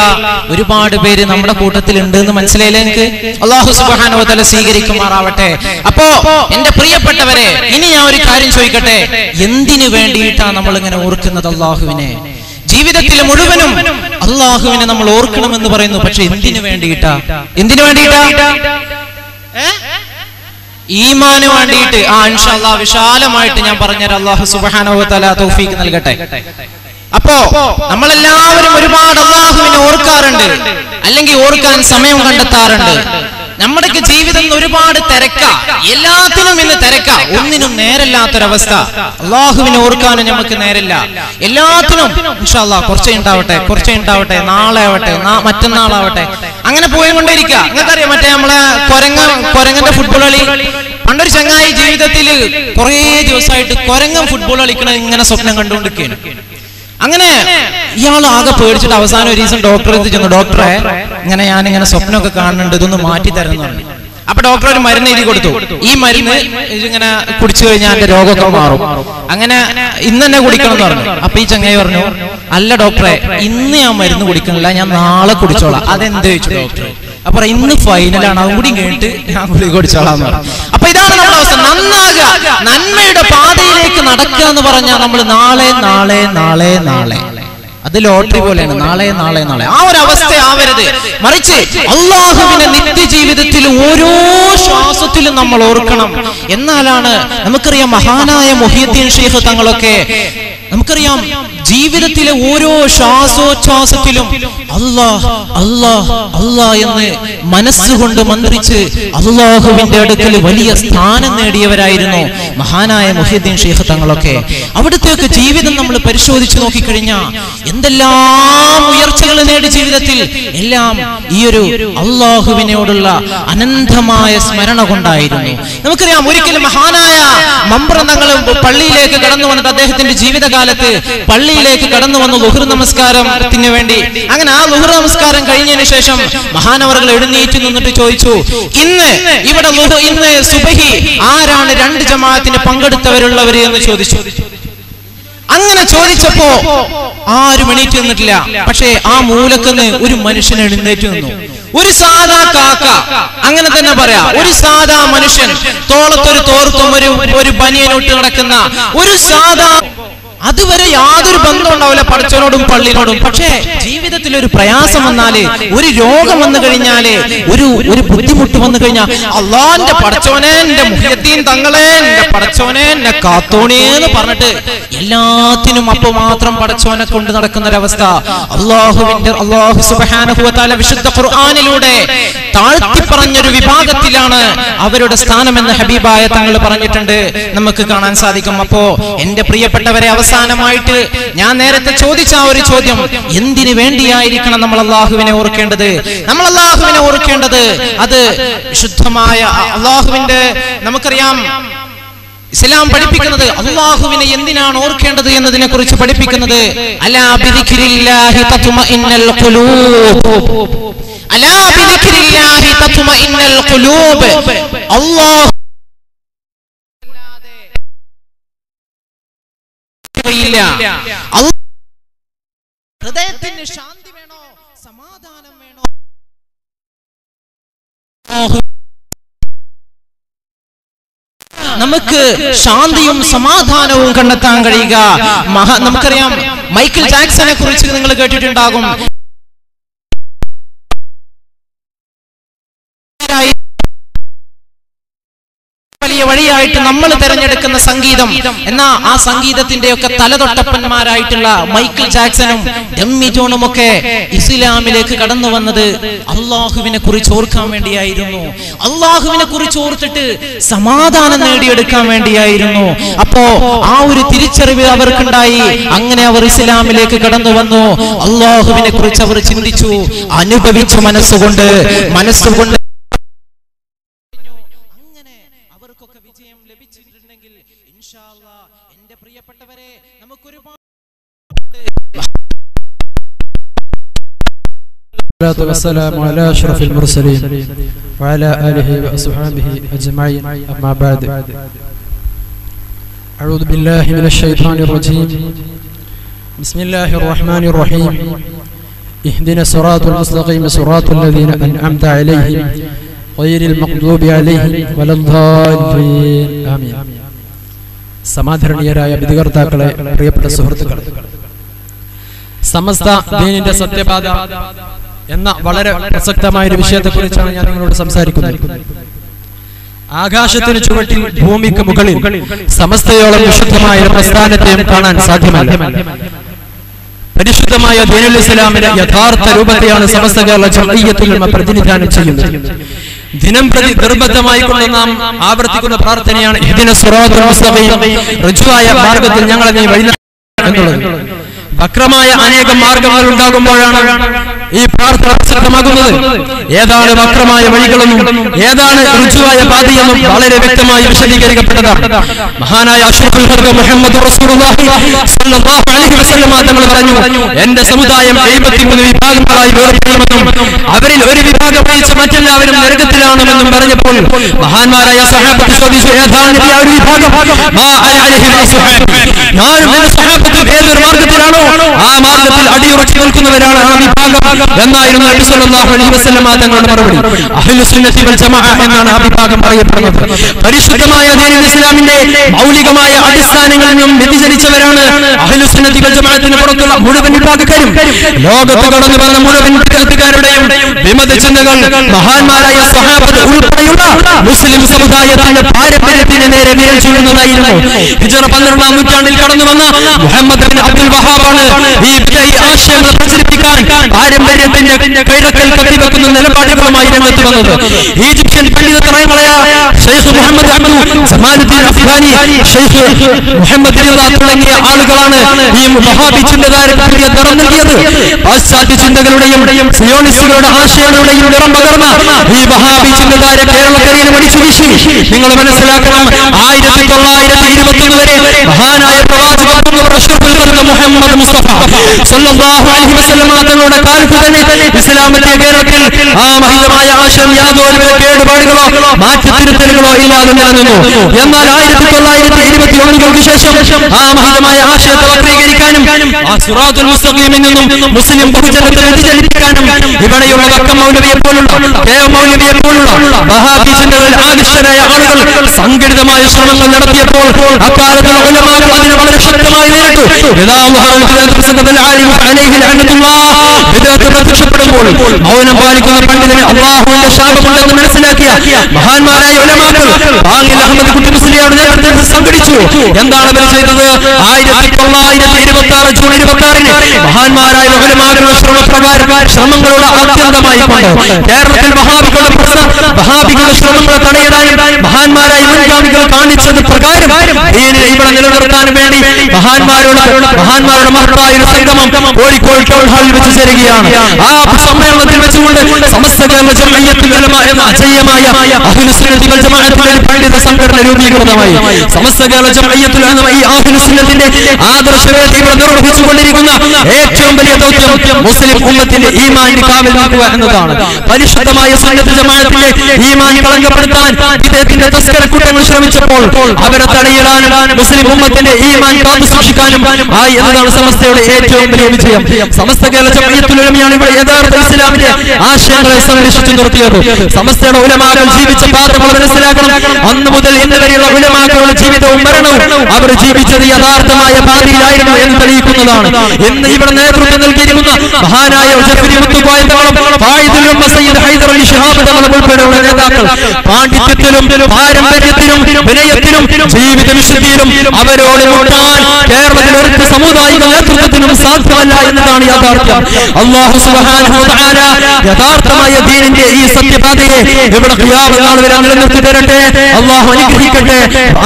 ഒരുപാട് പേര് നമ്മുടെ കൂട്ടത്തിൽ ഉണ്ട് എന്ന് മനസ്സിലായില്ലേ എനിക്ക്? അല്ലാഹു സുബ്ഹാനഹു വ തആല സ്വീകരിക്കുമാറാവട്ടെ. അപ്പോ എന്റെ പ്രിയപ്പെട്ടവരെ, ഇനി ഞാൻ ഒരു കാര്യം ചോദിക്കട്ടെ. എന്തിനു വേണ്ടിയിട്ടാണ് നമ്മൾ ഇങ്ങനെ ഓർക്കുന്നത് അല്ലാഹുവിനെ? ജീവിതത്തിൽ മുഴുവനും അല്ലാഹുവിനെ നമ്മൾ ഓർക്കണമെന്ന് പറയുന്നു. പക്ഷെ എന്തിനു വേണ്ടിയിട്ടാ? ഈമാന് വേണ്ടിയിട്ട്. ഇൻഷാ അല്ലാഹ് വിശാലമായിട്ട് ഞാൻ പറഞ്ഞുതരാം. അല്ലാഹു സുബ്ഹാനഹു വ തആല തൗഫീഖ് നൽകട്ടെ. അപ്പോ നമ്മളെല്ലാവരും ഒരുപാട് അല്ലാഹുവിനെ ഓർക്കാറുണ്ട്, അല്ലെങ്കിൽ ഓർക്കാൻ സമയം കണ്ടെത്താറുണ്ട്. നമ്മുടെയൊക്കെ ജീവിതം ഒരുപാട് തിരക്കാ, എല്ലാത്തിനും ഇന്ന് തിരക്കാ, ഒന്നിനും നേരല്ലാത്തൊരവസ്ഥ. അല്ലാഹുവിനെ ഓർക്കാനും നമുക്ക് നേരല്ല. എല്ലാത്തിനും ഇൻഷാ അല്ലാഹ് കുറച്ചേ ഉണ്ടാവട്ടെ, നാളെ ആവട്ടെ, മറ്റന്നാളാവട്ടെ, അങ്ങനെ പോയിക്കൊണ്ടേയിരിക്കുക. നിങ്ങൾക്കറിയാം, മറ്റേ നമ്മളെ കൊരങ്ങന്റെ ഫുട്ബോൾ കളി. പണ്ടൊരു ചങ്ങായി ജീവിതത്തിൽ കുറേ ദിവസമായിട്ട് കൊരങ്ങൻ ഫുട്ബോൾ കളിക്കണ ഇങ്ങനെ സ്വപ്നം കണ്ടുകൊണ്ടിരിക്കുകയാണ്. അങ്ങനെ ഇയാൾ ആകെ പേടിച്ചിട്ട് അവസാനം ഒരു ദിവസം ഡോക്ടറെ ചെന്നു. ഡോക്ടറെ, ഞാനിങ്ങനെ സ്വപ്നമൊക്കെ കാണുന്നുണ്ട്, ഇതൊന്ന് മാറ്റി തരണം എന്ന് പറഞ്ഞു. അപ്പൊ ഡോക്ടർ ഒരു മരുന്ന് എഴുതി കൊടുത്തു. ഈ മരുന്ന് ഇതിങ്ങനെ കുടിച്ചു കഴിഞ്ഞാൽ എന്റെ രോഗമൊക്കെ മാറും, അങ്ങനെ ഇന്ന് തന്നെ കുടിക്കണം എന്ന് പറഞ്ഞു. അപ്പൊ ഈ ചങ്ങായി പറഞ്ഞു, അല്ല ഡോക്ടറെ, ഇന്ന് ഞാൻ മരുന്ന് കുടിക്കണില്ല, ഞാൻ നാളെ കുടിച്ചോളാം. അതെന്ത് ചോദിച്ചു ഡോക്ടർ. അപ്പൊ ഇന്ന് ഫൈനലാണ്, അതും കൂടി കേട്ട് ഞാൻ ഗുളിക കുടിച്ചോളാം എന്ന് പറഞ്ഞു. അപ്പൊ ഇതാണ് നമ്മുടെ അവസ്ഥ. നന്നാകുക, നന്മയുടെ പാതയിലേക്ക് നടക്കുക എന്ന് പറഞ്ഞാൽ നമ്മൾ നാളെ അത് ലോട്ടറി പോലെയാണ്, നാളെ നാളെ നാളെ. ആ ഒരു അവസ്ഥ ആവരുത്. മറിച്ച് അള്ളാഹുവിനെ നിത്യജീവിതത്തിൽ ഓരോ ശ്വാസത്തിലും നമ്മൾ ഓർക്കണം. എന്നാലാണ് നമുക്കറിയാം മഹാനായ മുഹ്യിദ്ദീൻ ശൈഖ് തങ്ങളൊക്കെ നമുക്കറിയാം ജീവിതത്തിലെ ഓരോ ശ്വാസോച്ഛ്വാസത്തിലും അല്ലാഹ് അല്ലാഹ് അല്ലാഹ് എന്ന് മനസ്സുകൊണ്ട് മന്ത്രിച്ച് അള്ളാഹുവിന്റെ അടുക്കൽ വലിയ സ്ഥാനം നേടിയവരായിരുന്നു മഹാനായ മുഹ്യിദ്ദീൻ ശൈഖ് തങ്ങളൊക്കെ. അവിടുത്തെയൊക്കെ ജീവിതം നമ്മൾ പരിശോധിച്ച് നോക്കിക്കഴിഞ്ഞാൽ എന്തെല്ലാം ഉയർച്ചകൾ നേടി ജീവിതത്തിൽ, എല്ലാം ഈ ഒരു അള്ളാഹുവിനോടുള്ള അനന്തമായ സ്മരണ കൊണ്ടായിരുന്നു. നമുക്കറിയാം ഒരിക്കലും മഹാനായ മമ്പ്രം തങ്ങൾ പള്ളിയിലേക്ക് കടന്നു വന്നിട്ട് അദ്ദേഹത്തിന്റെ ജീവിതകാലത്ത് പള്ളിയിലേക്ക് കടന്നു വന്നു ളുഹർ നമസ്കാരത്തിന് വേണ്ടി. അങ്ങനെ ആ ളുഹർ നമസ്കാരം കഴിഞ്ഞതിന് ശേഷം മഹാനവറുകൾ എഴുന്നേറ്റ് നിന്നിട്ട് ചോദിച്ചു, ഇന്ന് ഇവിടെ ഇന്ന് സുബഹി ആരാണ് 2 ജമാഅത്തിന് പങ്കെടുത്തവരുള്ളവര് എന്ന് ചോദിച്ചു. അങ്ങനെ ചോദിച്ചപ്പോ ആരും എണീറ്റ് നിന്നിട്ടില്ല. പക്ഷേ ആ മൂലക്കുന്ന് ഒരു മനുഷ്യൻ എഴുന്നേറ്റ് നിന്നു. ഒരു സാധാ കാക്ക, അങ്ങനെ തന്നെ പറയാം, ഒരു സാധാ മനുഷ്യൻ, തോളത്തൊരു തോർത്തും ഒരു ബനിയനോട്ട് നടക്കുന്ന ഒരു സാധാ, അതുവരെ യാതൊരു ബന്ധം ഉണ്ടാവില്ല പടച്ചവനോടും പള്ളിയോടും. പക്ഷേ ജീവിതത്തിൽ ഒരു പ്രയാസം വന്നാല്, ഒരു രോഗം വന്നു കഴിഞ്ഞാല്, ഒരു ബുദ്ധിമുട്ട് വന്നു കഴിഞ്ഞാൽ അള്ളാന്റെ പടച്ചോനെ, എന്റെ മുഹ്യിദ്ദീൻ തങ്ങളെ, എന്റെ പടച്ചോനെ, എന്നെ കാത്തോണേന്ന് പറഞ്ഞിട്ട് എല്ലാത്തിനും അപ്പൊ മാത്രം പടച്ചോനെ കൊണ്ട് നടക്കുന്ന ഒരവസ്ഥ അല്ലാഹു സുബ്ഹാനഹു വ തആല വിശുദ്ധ ഖുർആനിലൂടെ താഴ്ത്തി പറഞ്ഞൊരു വിഭാഗത്തിലാണ് അവരുടെ സ്ഥാനമെന്ന് ഹബീബായ തങ്ങൾ പറഞ്ഞിട്ടുണ്ട്, നമുക്ക് കാണാൻ സാധിക്കും. അപ്പോ എന്റെ പ്രിയപ്പെട്ടവരെ, അവസാനമായിട്ട് ഞാൻ നേരത്തെ ചോദിച്ച ആ ഒരു ചോദ്യം, എന്തിനു വേണ്ടിയായിരിക്കണം നമ്മൾ അള്ളാഹുവിനെ ഓർക്കേണ്ടത്? നമ്മൾ അള്ളാഹുവിനെ ഓർക്കേണ്ടത് അത് ശുദ്ധമായ അള്ളാഹുവിന്റെ, നമുക്കറിയാം ഇസ്ലാം പഠിപ്പിക്കുന്നത് അള്ളാഹുവിനെ എന്തിനാണ് ഓർക്കേണ്ടത് എന്നതിനെ കുറിച്ച് പഠിപ്പിക്കുന്നത്. അലാ ബിദിക്രില്ലാഹി തത്മഇന്നൽ ഖുലൂബ്, അലാ ബിദിക്രില്ലാഹി തത്മഇന്നൽ ഖുലൂബ്. അല്ലാഹു ഹൃദയത്തിന് ശാന്തി വേണോ, സമാധാനം വേണോ? നമുക്ക് ശാന്തിയും സമാധാനവും കണ്ടെത്താൻ കഴിയുക. നമുക്കറിയാം മൈക്കിൾ ജാക്സനെ കുറിച്ച് നിങ്ങൾ കേട്ടിട്ടുണ്ടാകും. വലിയ വഴിയായിട്ട് നമ്മൾ തിരഞ്ഞെടുക്കുന്ന സംഗീതം, എന്നാ ആ സംഗീതത്തിന്റെ ഒക്കെ തലതൊട്ടപ്പന്മാരായിട്ടുള്ള മൈക്കിൾ ജാക്സണും ഡെമ്മി ജോണും ഒക്കെ ഇസ്ലാമിലേക്ക് കടന്നു വന്നത് അള്ളാഹുവിനെ കുറിച്ച് ഓർക്കാൻ വേണ്ടിയായിരുന്നു. അള്ളാഹുവിനെ കുറിച്ച് ഓർത്തിട്ട് സമാധാനം നേടിയെടുക്കാൻ വേണ്ടിയായിരുന്നു. അപ്പോ ആ ഒരു തിരിച്ചറിവ് അവർക്കുണ്ടായി. അങ്ങനെ അവർ ഇസ്ലാമിലേക്ക് കടന്നു വന്നു. അള്ളാഹുവിനെ കുറിച്ച് അവർ ചിന്തിച്ചു, അനുഭവിച്ചു മനസ്സുകൊണ്ട്. വിജയം ലഭിച്ചിട്ടുണ്ടെങ്കിൽ ഇൻഷാ അല്ലാഹ് എന്റെ പ്രിയപ്പെട്ടവരെ, നമുക്ക് ഒരുപാട് والصلاة والسلام على أشرف المرسلين وعلى آله وأصحابه أجمعين. أما بعد، أعوذ بالله من الشيطان الرجيم. بسم الله الرحمن الرحيم. اهدنا الصراط المستقيم صراط الذين أنعمت عليهم غير المغضوب عليهم ولا الضالين. آمين. സമാധരണീയരായ വിധികർത്താക്കളെ, പ്രിയപ്പെട്ട സുഹൃത്തുക്കളെ, സമസ്ത ദീനിന്റെ സത്യപാത എന്ന വളരെ പ്രസക്തമായ ഒരു വിഷയത്തെക്കുറിച്ചാണ് ഞാൻ നിങ്ങളോട് സംസാരിക്കുന്നത്. ആകാശത്തിന് ചുവട്ടിൽ ഭൂമിക്ക് മുകളിൽ സമസ്തയോളം വിശുദ്ധമായ ഒരു പ്രസ്ഥാനത്തെയും കാണാൻ സാധ്യമല്ല. പരിശുദ്ധമായ ദീനുൽ ഇസ്ലാമിന്റെ യഥാർത്ഥ രൂപത്തെയാണ് സമസ്ത കേരള ജംഇയ്യത്തുൽ ഉലമ പ്രതിനിധാനം ചെയ്യുന്നത്. ദിനം പ്രതി നിർബന്ധമായി കൊണ്ട് നാം ആവർത്തിക്കുന്ന പ്രാർത്ഥനയാണ് ഇഹ്ദിനസ് സിറാത്തുൽ മുസ്തഖീം, ഋജുവായ മാർഗത്തിൽ ഞങ്ങളെ നീ വഴി എന്നുള്ളത്. വക്രമായ അനേകം മാർഗങ്ങൾ ഉണ്ടാകുമ്പോഴാണ് ഈ പ്രാർത്ഥന പ്രസക്തമാകുന്നത്. ഏതാണ് വക്രമായ വഴികളെന്നും ഏതാണ് ഋജുവായ പാതയെന്നും വളരെ വ്യക്തമായി വിശദീകരിക്കപ്പെട്ടതാണ്. മഹാനായ അഷ്റഫുൽ ഖൽഖ് മുഹമ്മദ് റസൂലുള്ളാഹി സ്വല്ലല്ലാഹു അലൈഹി വസല്ലം തങ്ങൾ പറഞ്ഞു, എന്റെ സമുദായം 73 വിഭാഗങ്ങളായി വേർതിരിക്കണമെന്നും അവരിൽ ഒരു വിഭാഗം ഒഴിച്ച് മറ്റെല്ലാവരും നരകത്തിലാണെന്നും പറഞ്ഞപ്പോൾ മഹാന്മാരായ സഹാബത്ത് ചോദിച്ചു, ഏതാണ് ആ ഒരു വിഭാഗം? ഞാനും എന്റെ സഹാബത്തും ഏതൊരു മാർഗത്തിലാണോ ആ ആ മാർഗത്തിൽ അടിയുറച്ചു നിൽക്കുന്നവരാണ് ആ വിഭാഗം എന്നായിരുന്നു നബി സല്ലല്ലാഹു അലൈഹി വസല്ലം തങ്ങളുടെ മറുപടി. അഹ്ലുസ് സുന്നത്തി വൽ ജമാഅ എന്നാണ് ആ വിഭാഗം അറിയപ്പെടുന്നത്. പരിശുദ്ധമായ ദീനുൽ ഇസ്ലാമിന്റെ മൗലികമായ അടിസ്ഥാനങ്ങളിൽ നിന്നും വ്യതിചലിച്ചവരാണ് അഹ്ലുസ് സുന്നത്തി വൽ ജമാഅത്തിന് പുറത്തുള്ള മുഴുവൻ വിഭാഗക്കാരും. ലോകത്ത് കടന്നു വന്ന മുഴുവൻ വിദഗ്ധരുടെയും വിമത ചിന്തകൾ മഹാന്മാരായ സ്വഹാബത്ത് ഉൾപ്പെടെയുള്ള മുസ്ലിം സമുദായത്തിന്റെ പാരമ്പര്യത്തിന് നേരെ വിരൽ ചൂണ്ടുന്നതായിരുന്നു. ഹിജ്റ 12ാം നൂറ്റാണ്ടിൽ കടന്നു വന്ന മുഹമ്മദ് ബിൻ അബ്ദുൽ വഹാബാണ് ഈ ആശയങ്ങൾ പ്രചരിപ്പിക്കാൻ പാരമ്പര്യത്തിന്റെ കൈറക്കൽ കത്തിവെക്കുന്ന നിലപാടുകളുമായി രംഗത്ത് വന്നത്. ഈജിപ്ഷ്യൻ പണ്ഡിതത്രയങ്ങളായ ഷെയ്ഖ് മുഹമ്മദ് അബ്ദു ജമാലുദ്ദീൻ അഫ്ഗാനി, ഷെയ്ഖ് മുഹമ്മദ് റിള തുടങ്ങിയ ആളുകളാണ് ഈ വഹാബി ചിന്തകാരന് പുതിയ നിറം നൽകിയത്. പാശ്ചാത്യ ചിന്തകളുടെയും സിയോണിസ്റ്റുകളുടെ ആശയങ്ങളുടെയും നിറം പകർന്ന ഈ വഹാബി ചിന്തകാരെ കേരളക്കരയിൽ മടിച്ചു വീശി. നിങ്ങൾ മനസ്സിലാക്കണം, 1921 വരെ മഹാനായ പ്രവാചകൻ മുഹമ്മദ് മുസ്തഫ സല്ലല്ലാഹു അലൈഹി വസല്ലം തങ്ങളുടെ കാലത്ത് തന്നെ ഇസ്ലാമിന്റെ കേരളത്തിൽ ആ മഹിതമായ ആശയം യാതൊരു കേടുപാടുകളോ മാറ്റത്തിരുത്തലുകളോ ഇല്ലാതെ നിലനിന്നു. എന്നാൽ 1921 ശേഷം ആ മഹിതമായ ആശയത്തെ വക്രീകരിക്കാനും ആ സിറാത്തുൽ മുസ്തഖീമിൽ നിന്നും മുസ്ലിം ബഹുജനത്തെ വ്യതിചലിപ്പിക്കാനും ഇവിടെയുള്ള വക്കം മൗലവിയെ പോലുള്ള കെ മൗലവിയെ പോലുള്ള വഹാബി ചിന്തകളിൽ ആകൃഷ്ടരായ ആളുകൾ സംഘടിതമായ ശ്രമങ്ങൾ നടത്തിയപ്പോൾ അക്കാലത്തുള്ള ഉലമാക്കൾ അതിന് വളരെ ശക്തമായി നേരിട്ടു. പ്രത്യക്ഷപ്പെടുമ്പോൾ മൗനം പാലിക്കുന്ന പണ്ഡിതന് അല്ലാഹുവിന്റെ ശാപമുണ്ടെന്ന് മനസ്സിലാക്കിയ മഹാന്മാരായ ഉലമാക്കൾ ബാങ്കിൽ അഹമ്മദ് കുട്ടി മുസ്ലിയാരുടെ നേതൃത്വത്തിൽ സംഘടിച്ചു. എന്താണ് അവർ ചെയ്തത്? 1926 ജൂൺ 26-ന് മഹാന്മാരായ ഉലമാക്കളുടെ ശ്രമങ്ങളുടെ ആത്യന്തമായി കൊണ്ട് കേരളത്തിൽ വഹാബികളുടെ ശ്രമങ്ങളെ തടയിടാനും മഹാന്മാരായ മുൻഗാമികൾ കാണിച്ചത് പ്രകാരം ദീനിനെ ഇവിടെ നിലനിർത്താൻ വേണ്ടി മഹാന്മാരുടെ മഹത്തായ ഒരു സംഗമം കോഴിക്കോട് ടൗൺ ഹാളിൽ വെച്ച് ചേരുകയാണ്. ആ സമ്മേളനത്തിൽ വെച്ചുകൊണ്ട് സമസ്ത കേരള ജംഇയ്യത്തുൽ ഉലമ എന്ന അജയ്യമായ അഹ്ലുസ് സുന്നത്തി വൽ ജമാഅത്തിന്റെ പണ്ഡിത സംഘടന രൂപീകൃതമായി. സമസ്ത കേരള ജംഇയ്യത്തുൽ ഉലമ ഈ അഹ്ലുസ് സുന്നത്തിന്റെ ആദർശവേദി ഇവിടെ നിർവഹിച്ചുകൊണ്ടിരിക്കുന്ന ഏറ്റവും വലിയ ദൗത്യം മുസ്ലിം ഉമ്മത്തിന്റെ ഈമാനിന് കാവൽ നിൽക്കുക എന്നതാണ്. പരിശുദ്ധമായ സുന്നത്ത് ജമാഅത്തിന്റെ ഈമാൻ കളങ്കപ്പെടുത്താൻ വിദേഹത്തിന്റെ തസ്കരക്കൂട്ടങ്ങൾ ശ്രമിച്ചപ്പോൾ അവരെ തടയിടാനും മുസ്ലിം ഉമ്മത്തിന്റെ ഈമാൻ കാത്തു സൂക്ഷിക്കാനും ആയി എന്നതാണ് സമസ്തയുടെ ഏറ്റവും വലിയ വിജയം. സമസ്ത കേരള ജംഇയ്യത്തുൽ ഉലമയാണ് ഇവിടെ യഥാർത്ഥ ഇസ്ലാമിന്റെ ആശയങ്ങളെ സംരക്ഷിച്ചു നിർത്തിയത്. സമസ്തയുടെ ഉലമാക്കൾ ജീവിച്ച പാത്രങ്ങൾ മനസ്സിലാക്കണം. അന്ന് മുതൽ ഇന്ന് വരെയുള്ള ഉലമാക്കളുടെ ജീവിതവും മരണവും അവർ ജീവിച്ചത് യഥാർത്ഥമായ പാതയിലായിരുന്നു എന്ന് തെളിയിക്കുന്നതാണ്. ഇന്ന് ഇവിടെ നേതൃത്വം നൽകിയിരിക്കുന്ന മഹാനായ ജഫരി മുത്തുക്കോയ തങ്ങളും ഫായിദുൽ ഉമ്മ സയ്യിദ് ഹൈദർ അലി ശിഹാബ് തങ്ങളും ഉൾപ്പെടെയുള്ള നേതാക്കൾ പാണ്ഡിത്യത്തിലും പാരമ്പര്യത്തിലും വിനയത്തിലും ജീവിത വിശുദ്ധിയിലും അവരോട് മുട്ടാൻ കേരളത്തിലെ ഒരു സമുദായിക നേതൃത്വത്തിനും സാധ്യമല്ല എന്നതാണ് യാഥാർത്ഥ്യം. അല്ലാഹു സുബ്ഹാനഹു വ തആല യഥാർത്ഥമായ ദീനിന്റെ ഈ സത്യപാതയെ ഇവിടെ ഖിയാമത്ത് നാൾ വരെ നിലനിർത്തി തരട്ടെ. അല്ലാഹു അനുഗ്രഹിക്കട്ടെ.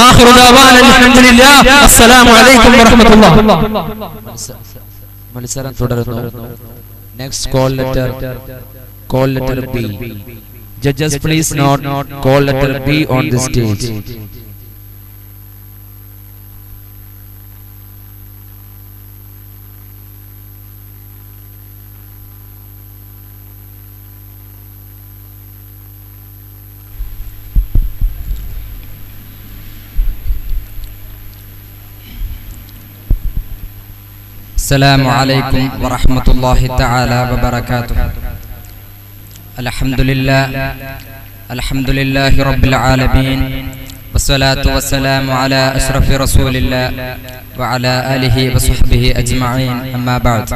ആഖിറു ദഅവാന അൽഹംദുലില്ലാഹ്. അസ്സലാമു അലൈക്കും വറഹ്മത്തുള്ളാഹി. മത്സരം തുടരുന്നു. Next call letter B. Judges, please note call letter B on the stage. Assalamu alaikum wa rahmatullahi ta'ala wa barakatuh. Alhamdulillahi rabbil alamin. Wassalatu wassalamu ala ashrafir rasulillah wa ala alihi wa sahbihi ajma'in. Amma ba'd.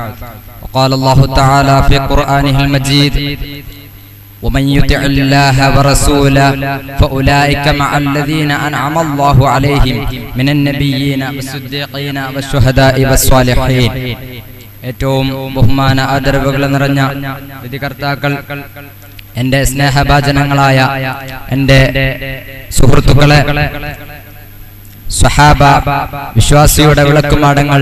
Wa qala Allahu ta'ala fi Qur'anihil Majid: ومن يطع الله ورسوله فأولئك مع الذين أنعم الله عليهم من النبيين والصديقين والشهداء والصالحين. ഏറ്റവും ബഹുമാന ആദരവുകൾ നിറഞ്ഞ വിധികർത്താക്കൾ, എൻ്റെ സ്നേഹഭാജനങ്ങളായ എൻ്റെ സുഹൃത്തുക്കളെ, സ്വഹാബ വിശ്വാസിയുടെ വിളക്കുമാടങ്ങൾ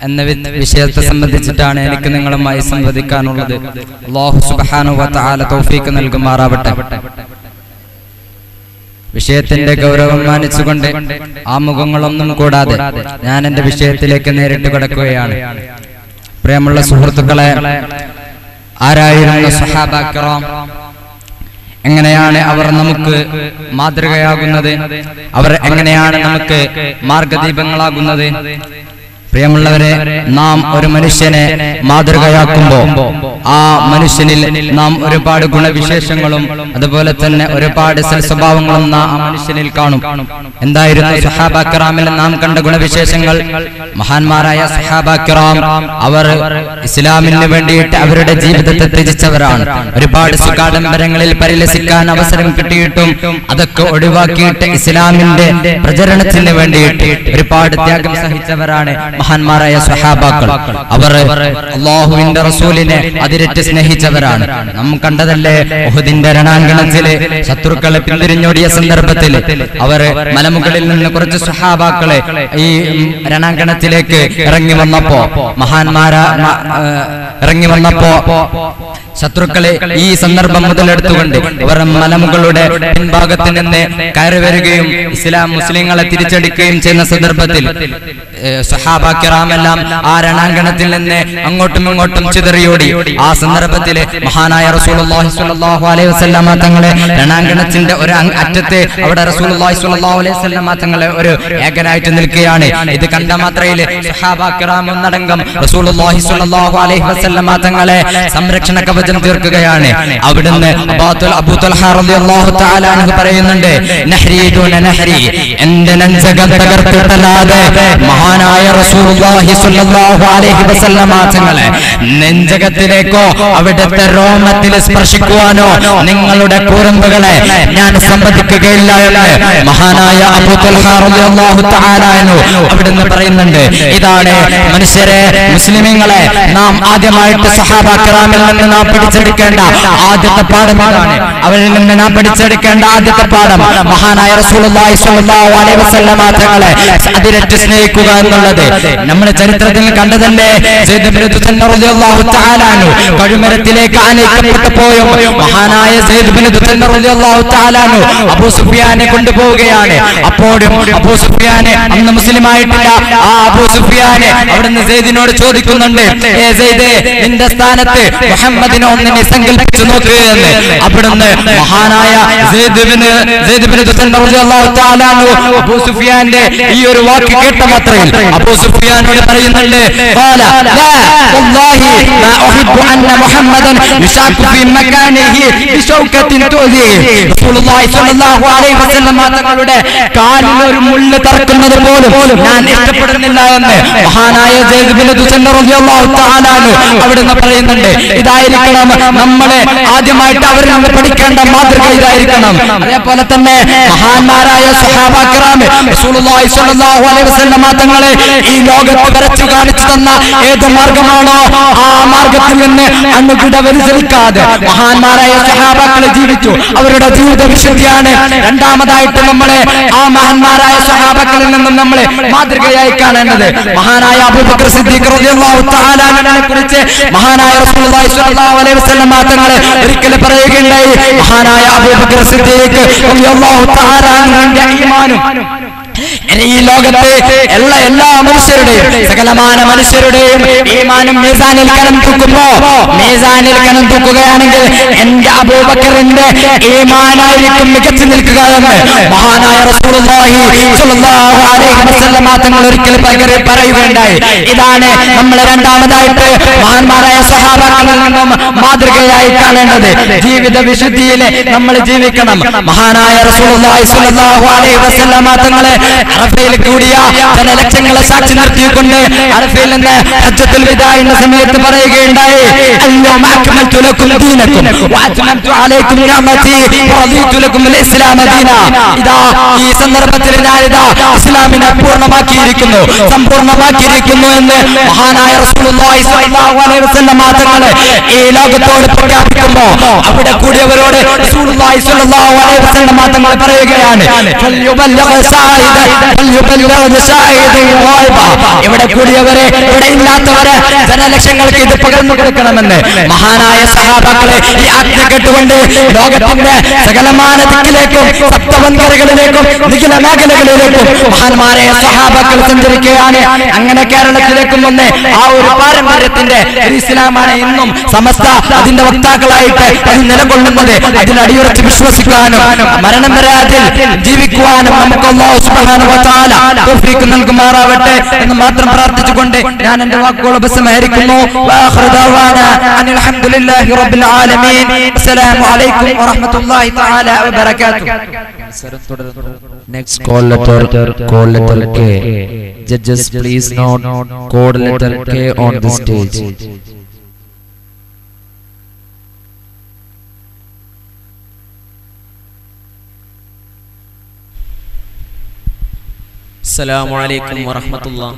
എന്ന വിഷയത്തെ സംബന്ധിച്ചിട്ടാണ് എനിക്ക് നിങ്ങളുമായി സംവദിക്കാനുള്ളത്. അല്ലാഹു സുബ്ഹാനഹു വ തആല തൗഫീഖ് നൽകുമാറാവട്ടെ. വിഷയത്തിന്റെ ഗൗരവം മാനിച്ചുകൊണ്ട് ആമുഖങ്ങളൊന്നും കൂടാതെ ഞാൻ എൻ്റെ വിഷയത്തിലേക്ക് നേരിട്ട് കടക്കുകയാണ്. പ്രിയമുള്ള സുഹൃത്തുക്കളെ, ആരായിരുന്നു സ്വഹാബ കിറാം? എങ്ങനെയാണ് അവർ നമുക്ക് മാതൃകയാകുന്നത്? അവർ എങ്ങനെയാണ് നമുക്ക് മാർഗദീപങ്ങളാകുന്നത്? പ്രിയമുള്ളവരെ, നാം ഒരു മനുഷ്യനെ മാതൃകയാക്കുമ്പോൾ ആ മനുഷ്യനിൽ നാം ഒരുപാട് ഗുണവിശേഷങ്ങളും അതുപോലെ തന്നെ ഒരുപാട് സൽസ്വഭാവങ്ങളും നാം ആ മനുഷ്യനിൽ കാണും. എന്തായിരുന്നു സഹാബ കിറാമിൽ നാം കണ്ട ഗുണവിശേഷങ്ങൾ? മഹാന്മാരായ സഹാബ കിറാം അവർ ഇസ്ലാമിന് വേണ്ടിയിട്ട് അവരുടെ ജീവിതത്തെ ത്യജിച്ചവരാണ്. ഒരുപാട് സുഖാഡംബരങ്ങളിൽ പരിലസിക്കാൻ അവസരം കിട്ടിയിട്ടും അതൊക്കെ ഒഴിവാക്കിയിട്ട് ഇസ്ലാമിന്റെ പ്രചരണത്തിന് വേണ്ടിയിട്ട് ഒരുപാട് ത്യാഗം സഹിച്ചവരാണ് മഹാന്മാരായ സ്വഹാബാക്കൾ. അവർ അല്ലാഹുവിന്റെ റസൂലിനെ അതിരറ്റ് സ്നേഹിച്ചവരാണ്. നാം കണ്ടതല്ലേ ഉഹുദിന്റെ രണാങ്കണത്തിലെ ശത്രുക്കളെ പിന്തിരിഞ്ഞോടിയ സന്ദർഭത്തിൽ അവർ മലമുകളിൽ നിന്ന് കുറച്ച് സ്വഹാബാക്കളെ ഈ രണാങ്കണത്തിലേക്ക് ഇറങ്ങി വന്നപ്പോ ശത്രുക്കളെ ഈ സന്ദർഭം മുതലെടുത്തുകൊണ്ട് അവർ മലമുകളുടെ പിൻഭാഗത്ത് നിന്ന് കയറി വരികയും മുസ്ലിങ്ങളെ തിരിച്ചടിക്കുകയും ചെയ്യുന്ന സന്ദർഭത്തിൽ സഹാബ കിറാമെല്ലാം ആ രണാങ്കണത്തിൽ നിന്ന് അങ്ങോട്ടും ഇങ്ങോട്ടും ചിതറിയോടി. ആ സന്ദർഭത്തിൽ മഹാനായ റസൂലുള്ളാഹി സ്വല്ലല്ലാഹു അലൈഹി വസല്ലമ തങ്ങളെ രണാങ്കണത്തിന്റെ ഒരു അറ്റത്ത് അവിടെ റസൂലുള്ളാഹി സ്വല്ലല്ലാഹു അലൈഹി വസല്ലമ തങ്ങളെ ഒരു ഏകനായിട്ട് നിൽക്കുകയാണ്. ഇത് കണ്ട മാത്രയിൽ സഹാബ കിറാം ഒന്നടങ്കം റസൂലുള്ളാഹി സ്വല്ലല്ലാഹു അലൈഹി വസല്ലമ തങ്ങളെ സംരക്ഷണ കവചം തീർക്കുകയാണ്. അവിടുന്ന് അബൂ തൽഹ റളിയല്ലാഹു തആല അൻഹു പറയുന്നുണ്ട്, നഹ്രി ദൂന നഹ്രി, എന്റെ നെഞ്ചകം തകർത്തിട്ടല്ലാതെ മഹാനായ റസൂലുള്ളാഹി സ്വല്ലല്ലാഹു അലൈഹി വസല്ലമ തങ്ങളെ നെഞ്ചകത്തിലേക്കോ അവിടുത്തെ രോമത്തിൽ സ്പർശിക്കുവാനോ നിങ്ങളുടെ കൂറമ്പുകളെ ഞാൻ സമ്മതിക്കുകയില്ല എന്ന് മഹാനായ അബൂ തൽഹ റളിയല്ലാഹു തആല അൻഹു അവിടുന്ന് പറയുന്നുണ്ട്. ഇതാണ് മനുഷ്യരെ, മുസ്ലിമീങ്ങളെ, നാം ആദ്യമായിട്ട് സഹാബ കിറാമിൽ നിന്ന് നാം പഠിച്ചെടുക്കേണ്ട ആദ്യത്തെ പാഠമാണ്. അവരിൽ നിന്ന് നാം പഠിച്ചെടുക്കേണ്ട ആദ്യത്തെ പാഠം മഹാനായ റസൂലുള്ളാഹി സ്വല്ലല്ലാഹു അലൈഹി വസല്ലമ തങ്ങളെ അതിരറ്റ് സ്നേഹിക്കുക എന്നുള്ളത്. നമ്മുടെ ചരിത്രത്തിൽ കണ്ടതല്ലേ, സയ്യിദ് ഇബ്നു ദുതന്ന റളിയല്ലാഹു തആല അൻഹു കഴുമരത്തിലേക്ക് ആനയിക്കപ്പെട്ടപ്പോഴും മഹാനായ സയ്യിദ് ഇബ്നു ദുതന്ന റളിയല്ലാഹു തആല അൻഹു അബൂ സുഫിയാനെ കൊണ്ടുപോവുകയാണ്. അപ്പോഴും അബൂ സുഫിയാനെ അന്ന് മുസ്ലിം ആയിട്ടില്ല. ആ അബൂ സുഫിയാനെ അവിടുന്ന് സയ്യിദിനോട് ചോദിക്കുന്നുണ്ട്, ഏ സയ്യിദേ, നിന്റെ സ്ഥാനത്ത് മുഹമ്മദിനെ ഒന്നിനെ സങ്കല്പിച്ചു നോക്കുകയെന്ന്. അവിടുന്ന് മഹാനായ സയ്യിദ് ഇബ്നു ദുതന്ന റളിയല്ലാഹു തആല അൻഹു അബൂ സുഫിയാന്റെ ഈ ഒരു വാക്ക് കേട്ട മാത്രയിൽ അബൂ സുഫിയാനോട് പറയുന്നുണ്ട്, ഖാല ലാ വല്ലാഹി മാ ഉഹിബ്ബു അന്ന മുഹമ്മദൻ യുശാഖു ഫീ മകാനിഹി ബിശൗകത്തിൻ തുദി. റസൂലുള്ളാഹി സ്വല്ലല്ലാഹു അലൈഹി വസല്ലം തങ്ങളുടെ കാലിൽ ഒരു മുള്ള് തറക്കുന്നത് പോലും ഞാൻ ഇഷ്ടപ്പെടുന്നില്ല എന്ന് മഹാനായ സയ്യിദ് ഇബ്നു ദുതന്ന റളിയല്ലാഹു തആല അൻഹു അവിടുന്ന് പറയുന്നുണ്ട്. ഇതായിരിക്കണം നമ്മളെ ആദ്യമായിട്ട് അവരിൽ നിന്ന് പഠിക്കേണ്ട മാതൃക, ഇതായിരിക്കണം. അതേപോലെ തന്നെ മഹാന്മാരായ സ്വഹാബ കിറാം റസൂലുള്ളാഹി സ്വല്ലല്ലാഹു അലൈഹി വസല്ലം തങ്ങളെ ഈ ലോകത്ത് വരച്ചു കാണിച്ചു തന്ന ഏത് മാർഗമാണോ ആ മാർഗത്തിൽ നിന്ന് അണുകിട വ്യതിചലിക്കാതെ മഹാന്മാരായ സ്വഹാബാക്കളെ ജീവിച്ചു. അവരുടെ ജീവിത വിശുദ്ധിയാണ് രണ്ടാമതായിട്ട് നമ്മളെ ആ മഹാന്മാരായ സ്വഹാബാക്കളിൽ നിന്നും നമ്മളെ മാതൃകയായി കാണേണ്ടത്. മഹാനായ അബൂബക്കർ സിദ്ദീഖ് റളിയല്ലാഹു തആല അൻഹുവിനെ കുറിച്ച് മഹാനായ റസൂലുള്ളാഹി സ്വല്ലല്ലാഹു അലൈഹി വസല്ലം തങ്ങളെ ഒരിക്കൽ പറയുകയുണ്ടായി, മഹാനായ അബൂബക്കർ സിദ്ദീഖ് റളിയല്ലാഹു തആല അൻഹുവിന്റെ ഈമാനും ഈ ലോകത്തെ എല്ലാ മനുഷ്യരുടെയും സകലമാന മനുഷ്യരുടെയും ഈമാനും മീസാനിൽ കനം തൂക്കുകയാണെങ്കിൽ എന്റെ അബൂബക്കറിന്റെ ഈമാനായിരിക്കും മികച്ചു നിൽക്കുക എന്ന് മഹാനായ റസൂലുള്ളാഹി സ്വല്ലല്ലാഹു അലൈഹി വസല്ലം തങ്ങൾ ഒരിക്കൽ പറയുകയുണ്ടായി. ഇതാണ് നമ്മൾ രണ്ടാമതായിട്ട് മഹാന്മാരായ സ്വഹാബാക്കളിൽ നിന്നും മാതൃകയായി കാണേണ്ടത്. ജീവിത വിശുദ്ധിയിൽ നമ്മൾ ജീവിക്കണം. മഹാനായ റസൂലുള്ളാഹി സ്വല്ലല്ലാഹു അലൈഹി വസല്ലം തങ്ങളെ അറഫയിൽ കൂടിയ ജനലക്ഷങ്ങളെ സാക്ഷി നിർത്തിക്കൊണ്ട് അറഫയിൽ നിന്ന് ഹജ്ജത്തുൽ വിദാ എന്ന സമയത്ത് പറയുകയുണ്ടായി, അൽയൗമ അക്മൽതു ലക്കും ദീനക്കും വഅത്മംതു അലൈക്കും നിഅമതി വറദീതു ലക്കും അൽ ഇസ്ലാമ ദീന. ഇതാ ഈ സന്ദർഭത്തിൽ ഞാനിതാ ഇസ്ലാമിനെ പൂർണ്ണമാക്കിയിരിക്കുന്നു, സമ്പൂർണ്ണമാക്കിയിരിക്കുന്നു എന്ന് മഹാനായ റസൂലുള്ളാഹി സ്വല്ലല്ലാഹു അലൈഹി വസല്ലം തങ്ങളെ ഈ ലോകത്തോട് പ്രഖ്യാപിക്കുമ്പോൾ അവിടെ കൂടിയവരോട് റസൂലുള്ളാഹി സ്വല്ലല്ലാഹു അലൈഹി വസല്ലം തങ്ങൾ പറയുകയാണ്, ഇവിടെ കൂടിയവരെ ഇവിടെ ഇല്ലാത്തവരെ ജനലക്ഷങ്ങൾക്ക് ഇത് പകർന്നു കൊടുക്കണമെന്ന് മഹാനായ സഹാബാക്കളെ ഈ ആജ്ഞ കേട്ടുകൊണ്ട് ലോകത്തിന്റെ സകലമാന ദിക്കിലേക്കും സപ്തവൻകരകളിലേക്കും നിഖില മേഖലകളിലേക്കും മഹാന്മാരായ സഹാബാക്കൾ സഞ്ചരിക്കുകയാണ്. അങ്ങനെ കേരളത്തിലേക്കും വന്ന് ആ ഒരു പാരമ്പര്യത്തിന്റെ ഇസ്ലാമാണ് ഇന്നും സമസ്ത അതിന്റെ വക്താക്കളായിട്ട് അത് നിലകൊള്ളുന്നത്. അതിൽ അടിയുറച്ച് വിശ്വസിക്കാനും മരണം വരെ അതിൽ ജീവിക്കുവാനും നമുക്ക് അല്ലാഹു സുബ്ഹാനഹു വ തആല തൗഫീഖ് നൽകുമാറാവട്ടെ എന്ന് മാത്രം പ്രാർത്ഥിച്ചുകൊണ്ട് ഞാൻ എന്റെ വാക്കുകൾ ഉപസംഹരിക്കുന്നു. അൽഹംദുലില്ലാഹി റബ്ബിൽ ആലമീൻ. അസ്സലാമു അലൈക്കും വറഹ്മത്തുള്ളാഹി തആല വബറകാതുഹു. Next call letter K. Judges, please note code letter K on the stage. السلام عليكم ورحمة الله.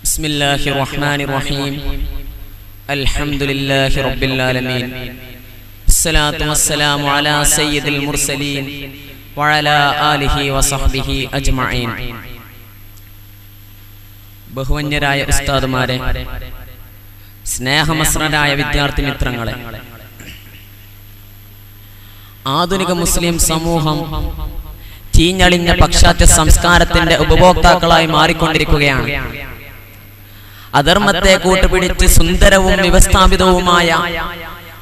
بسم الله الرحمن الرحيم. الحمد لله رب العالمين. الصلاة والسلام على سيد المرسلين وعلى آله وصحبه أجمعين. ബഹുവന്യരായ ഉസ്താദുമാരെ, സ്നേഹമസ്രരായ വിദ്യാർത്ഥി മിത്രങ്ങളെ, ആധുനിക മുസ്ലിം സമൂഹം ചീഞ്ഞളിഞ്ഞ പാശ്ചാത്യ സംസ്കാരത്തിന്റെ ഉപഭോക്താക്കളായി മാറിക്കൊണ്ടിരിക്കുകയാണ്. അധർമ്മത്തെ കൂട്ടുപിടിച്ച് സുന്ദരവും വ്യവസ്ഥാപിതവുമായ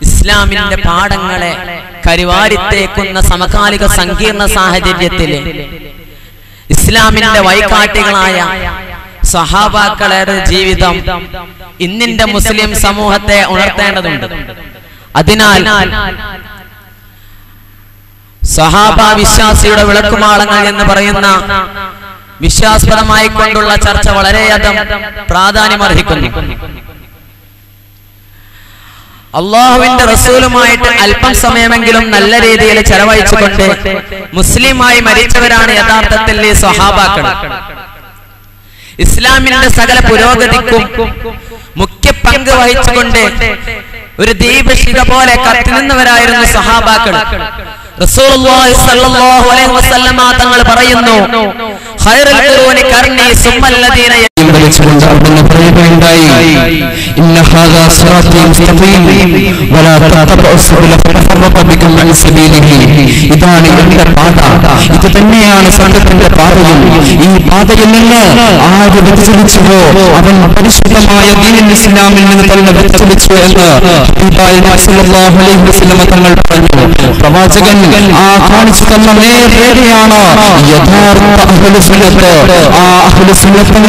ഇസ്ലാമിന്റെ പാഠങ്ങളെ കരിവാരിത്തേക്കുന്ന സമകാലിക സങ്കീർണ സാഹചര്യത്തിൽ ഇസ്ലാമിന്റെ വഴികാട്ടികളായ സഹാബാക്കളുടെ ജീവിതം ഇന്നിന്റെ മുസ്ലിം സമൂഹത്തെ ഉണർത്തേണ്ടതുണ്ട്. അതിനാൽ സഹാബ വിശ്വാസിയുടെ വിളക്കുമാളങ്ങൾ എന്ന് പറയുന്ന വിശ്വാസപരമായി കൊണ്ടുള്ള ചർച്ച വളരെയധികം പ്രാധാന്യമർഹിക്കുന്നു. അള്ളാഹുവിന്റെ റസൂലുമായിട്ട് അല്പം സമയമെങ്കിലും നല്ല രീതിയിൽ ചെലവഴിച്ചുകൊണ്ട് മുസ്ലിമായി മരിച്ചവരാണ് യഥാർത്ഥത്തിൽ ഈ സ്വഹാബാക്കൾ. ഇസ്ലാമിന്റെ സകല പുരോഗതിക്കും മുഖ്യ പങ്ക് വഹിച്ചുകൊണ്ട് ഒരു ദീപശിഖ പോലെ കത്തിനിന്നവരായിരുന്നു സഹാബാക്കൾ. റസൂലുള്ളാഹി സ്വല്ലല്ലാഹു അലൈഹി വസല്ലമ തങ്ങൾ പറയുന്നു, ഖൈറുൽ ഖുറൂനി ഖർനി സുമ്മല്ലദീന ഇന്ന ഹാദാ സിറാത്തി മുസ്തഖീം വലാ തതബഉ സബില ഫതഫറഖ ബികും അൻ സബീലിഹി. ഇതാണ് എന്റെ പാത, ഇത് തന്നെയാണ് സത്യത്തിന്റെ പാതയും. ഈ പാതയിൽ നിന്ന് ആര് വ്യതിചലിച്ചുവോ അവൻ പരിശുദ്ധമായ ദീനുൽ ഇസ്ലാമിൽ നിന്ന് തന്നെ വ്യതിചലിച്ചു എന്ന് ഹബീബായ നബി സല്ലല്ലാഹു അലൈഹി വസല്ലം തങ്ങൾ പറഞ്ഞു. പ്രവാചകൻ ആ കാണിച്ചു തന്ന നേരെയാണ് യഥാർത്ഥ അഹ്ലു സുന്നത്ത്. ആ അഹ്ലു സുന്നത്ത്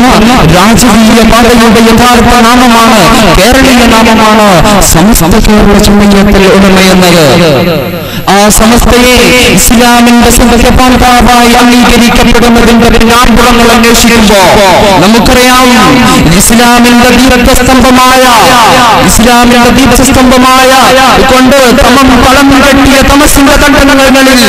രാജകീയ പാതയുടെ യഥാർത്ഥ നാമമാണ്, കേരളീയ നാമമാണ് സമസ്ത കേരള ജംഇയ്യത്തുൽ ഉലമ എന്നത്. ആ സമസ്തയെ ഇസ്ലാമിന്റെ സംഘപാതാവായി അംഗീകരിക്കപ്പെടുന്നതിന്റെ പിന്നാമ്പുറങ്ങൾ അന്വേഷിക്കുമ്പോ നമുക്കറിയാം, ഇസ്ലാമിന്റെ ദീപസ്തംഭമായ കൊണ്ട് തളം കെട്ടിയ തമസിന്റെ തണ്ടങ്ങളിൽ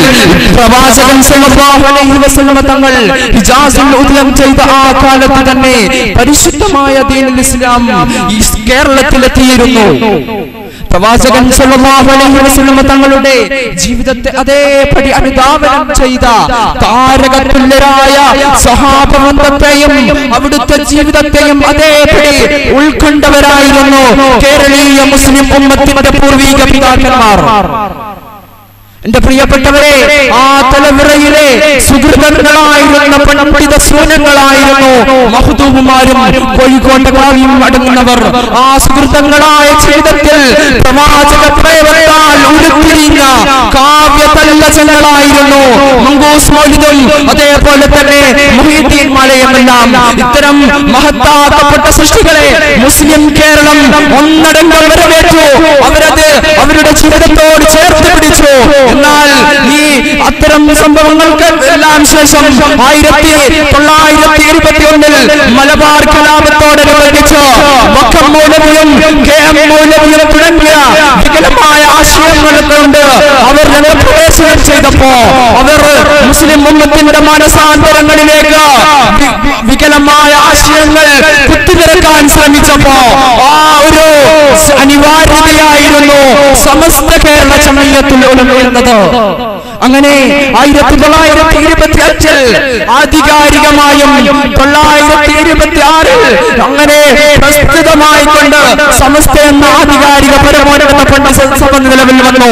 പ്രവാചകൻ സല്ലല്ലാഹു അലൈഹി വസല്ലം തങ്ങൾ ഹിജാസിൽ ഉദ്യം ചെയ്ത ആ കാലത്ത് തന്നെ പരിശുദ്ധമായ ദീനുൽ ഇസ്ലാം ഈ കേരളത്തിലെത്തിയിരുന്നു. പ്രവാചകൻ സല്ലല്ലാഹു അലൈഹി വസല്ലം തങ്ങളുടെ ജീവിതത്തെ അതേപടി അനുധാവനം ചെയ്ത താരകതുല്യരായ സഹാബവൃന്ദത്തെയും അവിടുത്തെ ജീവിതത്തെയും അതേപടി ഉൾക്കൊണ്ടവരായിരുന്നു കേരളീയ മുസ്ലിം ഉമ്മത്തിന്റെ പൂർവീക പിതാക്കന്മാർ. എന്റെ പ്രിയപ്പെട്ടവരെ, ആ തലമുറയിലെ സുഹൃതങ്ങളായിരുന്ന പണ്ഡിത സൂനങ്ങളായിരുന്നു മഹ്ദൂമുമാരും കോഴിക്കോട്ടെ കാവ്യം അടങ്ങുന്നവർ. ആ സുഹൃതങ്ങളായ ജീവിതത്തിൽ പ്രവാചക പ്രേമത്താൽ ഉരുത്തിരിഞ്ഞ കാവ്യതല്ലജങ്ങളായിരുന്നു മങ്കൂസ് മൗലിദും അതേപോലെ തന്നെ മുഹീദ്ദീൻ മാലയുമെല്ലാം. ഇത്തരം മഹത്താക്കപ്പെട്ട സൃഷ്ടികളെ മുസ്ലിം കേരളം ഒന്നടങ്കം വരവേറ്റു. അവരത് അവരുടെ ജീവിതത്തോട് ചേർത്ത് പിടിച്ചു. എന്നാൽ ഈ അത്തരം സംഭവങ്ങൾക്ക് എല്ലാം ശേഷം 1921 മലബാർ കലാപത്തോടനുബന്ധിച്ച് വക്കം മൗലവിയും KM മൗലവിയും തുടങ്ങിയ വികലമായ ആശയങ്ങൾ കൊണ്ട് അവർ രംഗപ്രവേശനം ചെയ്തപ്പോ അവർ മുസ്ലിം ഉമ്മത്തിന്റെ മാനസാന്തരങ്ങളിലേക്ക് വികലമായ ആശയങ്ങൾ കുത്തിനിറക്കാൻ ശ്രമിച്ചപ്പോ ആ ഒരു അനിവാര്യതയായിരുന്നു സമസ്ത കേരള ജംഇയ്യത്തുൽ ഉലമ എന്നത്. അങ്ങനെ 1925 ആധികാരികമായും 926 അങ്ങനെ പ്രസ്തുതമായി കൊണ്ട് സമസ്ത എന്ന ആധികാരിക പരമോന്നത പണ്ഡിത നിലവിൽ വന്നു.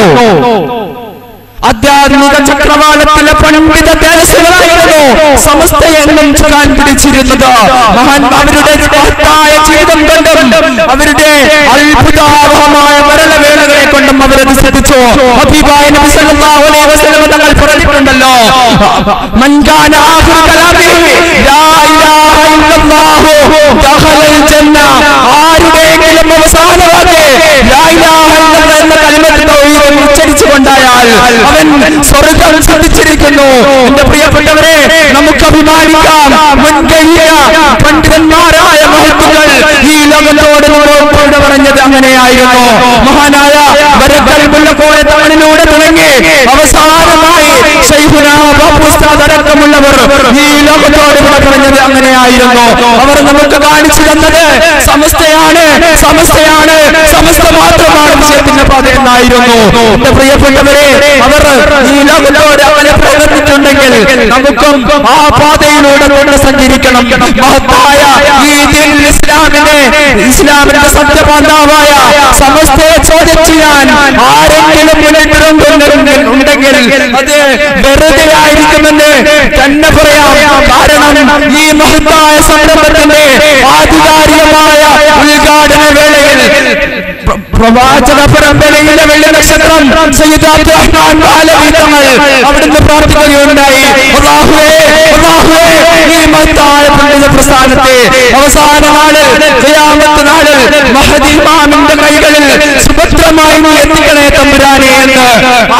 ആധ്യാത്മിക ചക്രവാളത്തിലെ പണ്ഡിത ദേശങ്ങളായിരുന്നു സമസ്തയെന്നും ചുക്കാൻ പിടിച്ചിരുന്നത്. അവരുടെ മഹത്തായ ജീവിതം കൊണ്ടും അവരുടെ അത്ഭുതാവഹമായ മരണവേളകളെ കൊണ്ടും അവരത് ശ്രദ്ധിച്ചു. ഹബീബായ നബി സല്ലല്ലാഹു അലൈഹി വസല്ലം തങ്ങൾ പറഞ്ഞിട്ടുണ്ടല്ലോ, മൻ കാന ആഖിറു ബിഹി ലാ ഇലാഹ ഇല്ലല്ലാഹു ദഖലൽ ജന്ന. ആരുടെയെങ്കിലും അവസാനവാക്ക് ലാ ഇലാഹ ഇല്ലല്ലാഹ് എന്ന കലിമത്ത് തൗഹീദ് ഉച്ചരിച്ചുകൊണ്ടായാൽ അവൻ സ്വർഗ്ഗം സിദ്ധിച്ചിരിക്കുന്നു. എന്റെ പ്രിയപ്പെട്ടവരെ, നമുക്ക് അഭിമാനിക്കാം. മുൻകഴിഞ്ഞ പണ്ഡിതന്മാരായ മഹത്തുക്കൾ ഈ ലോകത്തോട് നമ്മോട് പറഞ്ഞത് അങ്ങനെയായിരുന്നു. മഹാനായ വരക്കൽ മുല്ലക്കോയ തങ്ങളിലൂടെ തുടങ്ങി അവസാനമായി ശൈഖുനാ ബാപ്പു ഉസ്താദ് അടക്കമുള്ളവർ ഈ ലോകത്തോട് പറഞ്ഞത് അങ്ങനെയായിരുന്നു. അവർ നമുക്ക് കാണിച്ചു തന്നത് സമസ്തയാണ്, സമസ്തയാണ്, സമസ്ത മാത്രമാണ് വിജയത്തിന്റെ പാത എന്നായിരുന്നു. എന്റെ പ്രിയപ്പെട്ടവരെ, അവർ ഈ ലോകത്തോട് അങ്ങനെ പ്രവർത്തിച്ചിട്ടുണ്ടെങ്കിൽ നമുക്കും ആ പാതയിലൂടെ കൊണ്ട് സഞ്ചരിക്കണം. മഹത്തായ ഈ ദീനുൽ ഇസ്ലാമിന്റെ സത്യപാന്താവായ സമസ്തയെ ചോദ്യം ചെയ്യാൻ ആരെങ്കിലും ഉണ്ടെങ്കിൽ അത് വെറുതെ ആയിരിക്കുമെന്ന് തന്നെ പറയാം. കാരണം ഈ മഹത്തായ സംരംഭത്തിന്റെ ആധികാരികമായ ഉദ്ഘാടന വേളയിൽ പ്രവാചക പരമ്പരയിലെ വെള്ളി നക്ഷത്രം സയ്യിദ് അബ്ദുറഹ്മാൻ ബാലവി തങ്ങൾ അവിടുന്ന് പ്രാർത്ഥിക്കുകയുണ്ടായി. അല്ലാഹുവേ, അല്ലാഹുവേ, ഈ മഹത്തായ പണ്ഡിത പ്രസ്ഥാനത്തെ അവസാന നാളിൽ ഖിയാമത്ത് നാളിൽ മഹദി ഇമാമിന്റെ കൈകളിൽ സുഭദ്രമായി നീ എത്തിക്കണേ തമ്പുരാനെ എന്ന്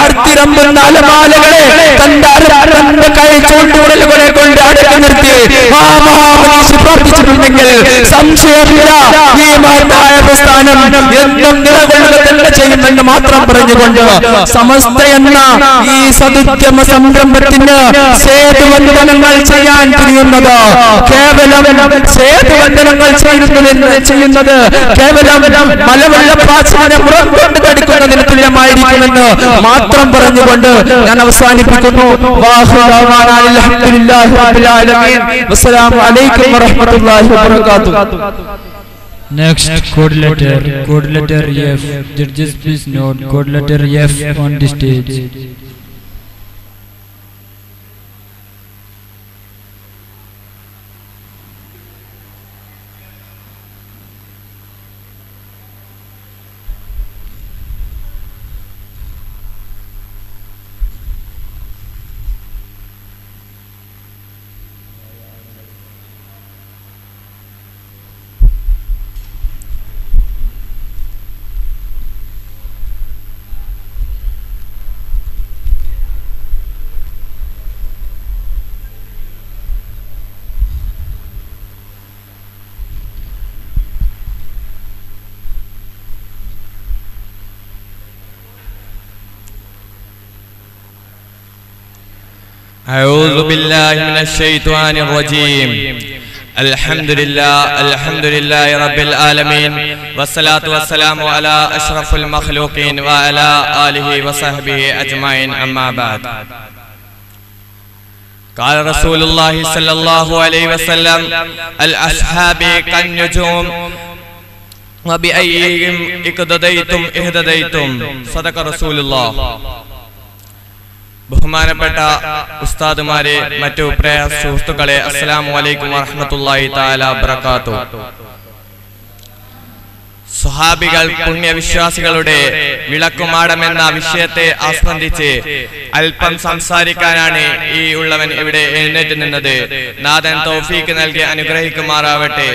ആർത്തിരമ്പുന്ന അലമാലകളെ തന്റെ കൈ ചൂണ്ടുവിരലുകളെ കൊണ്ട് അടക്കി നിർത്തി ആ മഹാമനീഷ് പ്രാർത്ഥിച്ചിട്ടുണ്ടെങ്കിൽ സംശയമില്ല, ഈ മഹത്തായ പ്രസ്ഥാനം എന്നും നിലകൊള്ളുക തന്നെ ചെയ്യുമെന്ന് മാത്രം പറഞ്ഞുകൊണ്ട് സമസ്ത എന്ന ഈ സദുദ്യമ സംരംഭത്തിന് സേതുവന്ദനങ്ങൾ ചെയ്യാൻ തിരിയുന്നത് കേവലം സേതുവന്ദനങ്ങൾ ചെയ്യുന്നത് കേവലം മലവെള്ളപ്പാച്ചിനെ മുറം കൊണ്ട് തടുക്കുന്നതിന് തുല്യമായിരിക്കുമെന്ന് മാത്രം പറഞ്ഞുകൊണ്ട് ഞാൻ അവസാനിപ്പിക്കുന്നു. അൽഹംദുലില്ലാഹി റബ്ബിൽ ആലമീൻ. വസ്സലാമു അലൈക്കും വറഹ്മത്തുള്ളാഹി വബറകാതുഹു. Next, code letter F. Judges, please note code letter F on the stage. أعوذ بالله من الشيطان الرجيم. الحمد لله رب العالمين والصلاة والسلام على أشرف المخلوقين وعلى آله وصحبه أجمعين. أما بعد، قال رسول الله صلى الله عليه وسلم: الأصحاب كالنجوم وبأيهم اقتديتم اهتديتم. صدق رسول الله. ബഹുമാനപ്പെട്ട ഉസ്താദുമാരെ, മറ്റു പ്രിയ സുഹൃത്തുക്കളെ, അസ്സലാമു അലൈക്കും വറഹ്മത്തുള്ളാഹി തആല വബറകാതുഹു. സ്വഹാബികൾ പുണ്യവിശ്വാസികളുടെ വിളക്കുമാടമെന്ന വിഷയത്തെ ആസ്പന്ദിച്ച് അല്പം സംസാരിക്കാനാണ് ഈ ഉള്ളവൻ ഇവിടെ എഴുന്നേറ്റ് നിന്നത്. നാഥൻ തൗഫീക്ക് നൽകി അനുഗ്രഹിക്കുമാറാവട്ടെ.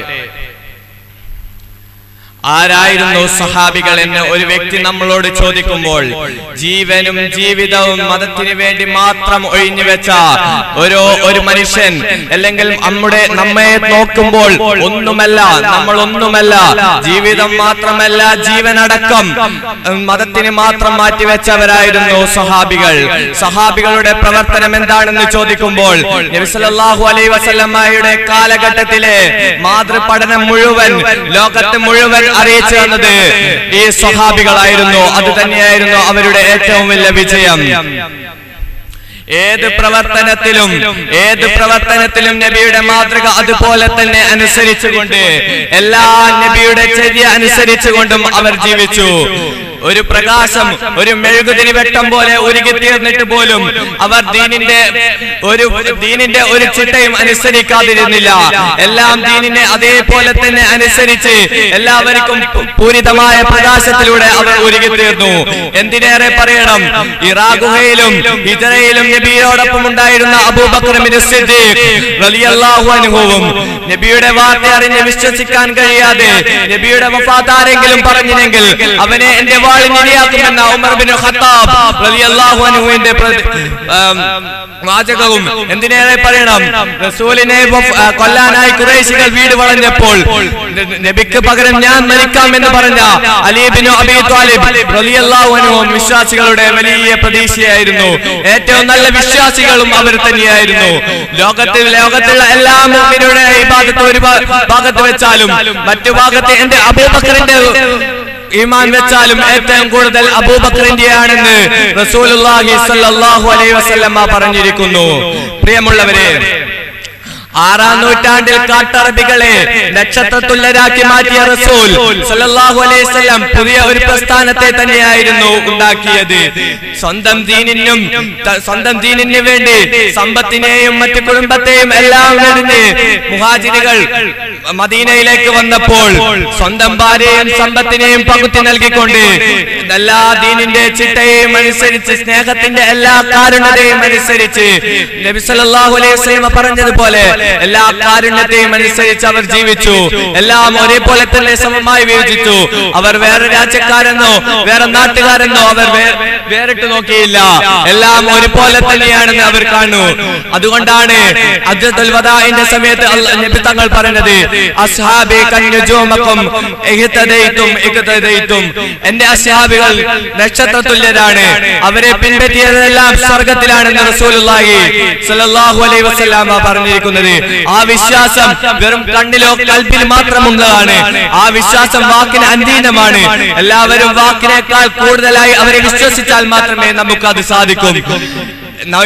ആരായിരുന്നു സഹാബികൾ എന്ന് ഒരു വ്യക്തി നമ്മളോട് ചോദിക്കുമ്പോൾ, ജീവനും ജീവിതവും മതത്തിന് വേണ്ടി മാത്രം ഒഴിഞ്ഞുവെച്ച ഒരു മനുഷ്യൻ, അല്ലെങ്കിൽ നമ്മെ നോക്കുമ്പോൾ ഒന്നുമല്ല, നമ്മൾ ഒന്നുമല്ല, ജീവിതം മാത്രമല്ല ജീവനടക്കം മതത്തിന് മാത്രം മാറ്റിവെച്ചവരായിരുന്നു സഹാബികൾ. സഹാബികളുടെ പ്രവർത്തനം എന്താണെന്ന് ചോദിക്കുമ്പോൾ, നബി സല്ലല്ലാഹു അലൈഹി വസല്ലമയുടെ കാലഘട്ടത്തിലെ മാതൃപഠനം മുഴുവൻ ലോകത്ത് മുഴുവൻ അറിയിച്ചു തന്നത് ഈ സ്വഹാബികളായിരുന്നു. അത് തന്നെയായിരുന്നു അവരുടെ ഏറ്റവും വലിയ വിജയം. ഏത് പ്രവർത്തനത്തിലും നബിയുടെ മാതൃക അതുപോലെ തന്നെ അനുസരിച്ചുകൊണ്ട്, എല്ലാ നബിയുടെ ചര്യ അനുസരിച്ചുകൊണ്ടും അവർ ജീവിച്ചു. ഒരു പ്രകാശം, ഒരു മെഴുകുതിരി വെട്ടം പോലെ ഉരുകിത്തീർന്നിട്ട് പോലും അവർ ദീനിന്റെ ഒരു ചിട്ടയും അനുസരിക്കാതിരുന്നില്ല. എല്ലാം ദീനിനെ അതേപോലെ തന്നെ അനുസരിച്ച് എല്ലാവർക്കും പൂരിതമായ പ്രകാശത്തിലൂടെ അവർ ഉരുകിത്തീർന്നു. എന്തിനേറെ പറയണം, ഇറാ ഗുഹയിലും ഹിജറയിലും നബിയോടൊപ്പം ഉണ്ടായിരുന്ന അബൂബക്കർ സിദ്ദീഖ് റളിയല്ലാഹു അൻഹുവും നബിയുടെ വാർത്ത അറിഞ്ഞ് വിശ്വസിക്കാൻ കഴിയാതെ നബിയുടെ വഫാത്ത് ആരെങ്കിലും പറഞ്ഞെങ്കിൽ അവനെ എന്റെ വാളിന് ഇരയാക്കുമെന്ന ഉമർ ബിൻ ഖത്താബ് റളിയല്ലാഹു അൻഹുവിന്റെ വാചകവും എന്തിനേറെ പറയണം, റസൂലിനെ കൊല്ലാനായി ഖുറൈശികൾ വീട് വളഞ്ഞപ്പോൾ നബിക്ക് പകരം ഞാൻ മരിക്കാമെന്ന് പറഞ്ഞ അലി ബിൻ അബീ ത്വാലിബ് റളിയല്ലാഹു അൻഹു വിശ്വാസികളുടെ വലിയ പ്രതീക്ഷയായിരുന്നു. ഏറ്റവും നല്ല വിശ്വാസികളും അവർ തന്നെയായിരുന്നു. ലോകത്തുള്ള എല്ലാ മുഅ്മിനീങ്ങളുടെ ഇബാദത്ത് ഒരു ഭാഗത്ത് വെച്ചാലും മറ്റു ഭാഗത്ത് എന്റെ അബൂബക്കറിന്റെ ഈമാൻ വെച്ചാലും ഏറ്റവും കൂടുതൽ അബൂബക്കറിന്റെയാണെന്ന് റസൂലുള്ളാഹി സ്വല്ലല്ലാഹു അലൈഹി വസല്ലമ പറഞ്ഞിരിക്കുന്നു. പ്രിയമുള്ളവരെ, 6-ാം നൂറ്റാണ്ടിൽ കാട്ടറബികളെ നക്ഷത്രത്തുല്യരാക്കി മാറ്റിയ റസൂൽ സല്ലല്ലാഹു അലൈഹി വസല്ലം പുതിയ ഒരു പ്രസ്ഥാനത്തെ തന്നെയായിരുന്നു ഉണ്ടാക്കിയത്. സ്വന്തം ദീനിനു വേണ്ടി സമ്പത്തിനെയും മറ്റു കുടുംബത്തെയും എല്ലാം വെടിഞ്ഞ് മുഹാജിറുകൾ മദീനയിലേക്ക് വന്നപ്പോൾ സ്വന്തം ഭാര്യയും സമ്പത്തിനെയും പകുത്തി നൽകിക്കൊണ്ട് എല്ലാ ദീനിന്റെ ചിട്ടയെയും അനുസരിച്ച് സ്നേഹത്തിന്റെ എല്ലാ കാരുണ്യതയും അനുസരിച്ച് നബി സല്ലല്ലാഹു അലൈഹി വസല്ലം പറഞ്ഞതുപോലെ എല്ലാ കാരുണ്യത്തെയും അനുസരിച്ച് അവർ ജീവിച്ചു. എല്ലാം ഒരേപോലെ തന്നെ സമമായി വിഭജിച്ചു. അവർ വേറെ രാജ്യക്കാരെന്നോ വേറെ നാട്ടുകാരെന്നോ അവർ വേറിട്ട് നോക്കിയില്ല. എല്ലാം ഒരുപോലെ തന്നെയാണെന്ന് അവർ കാണു. അതുകൊണ്ടാണ് ഹജ്ജത്തുൽ വദാഇന്റെ സമയത്ത് നബി തങ്ങൾ പറഞ്ഞത്, അസ്ഹാബി കന്നുജൂമക്കും ഇഹ്തദൈതും, എന്റെ അസ്ഹാബികൾ നക്ഷത്രതുല്യരാണ്, അവരെ പിൻപറ്റിയതെല്ലാം സ്വർഗ്ഗത്തിലാണെന്ന് റസൂലുള്ളാഹി സ്വല്ലല്ലാഹു അലൈഹി വസല്ലം പറഞ്ഞിരിക്കുന്നത്. ആ വിശ്വാസം വെറും കണ്ണിലോ കൽബിൽ മാത്രമുള്ളതാണ്. ആ വിശ്വാസം വാക്കിന് അധീനമാണ്. എല്ലാവരും വാക്കിനേക്കാൾ കൂടുതലായി അവരെ വിശ്വസിച്ചാൽ മാത്രമേ നമുക്ക് അത് സാധിക്കും.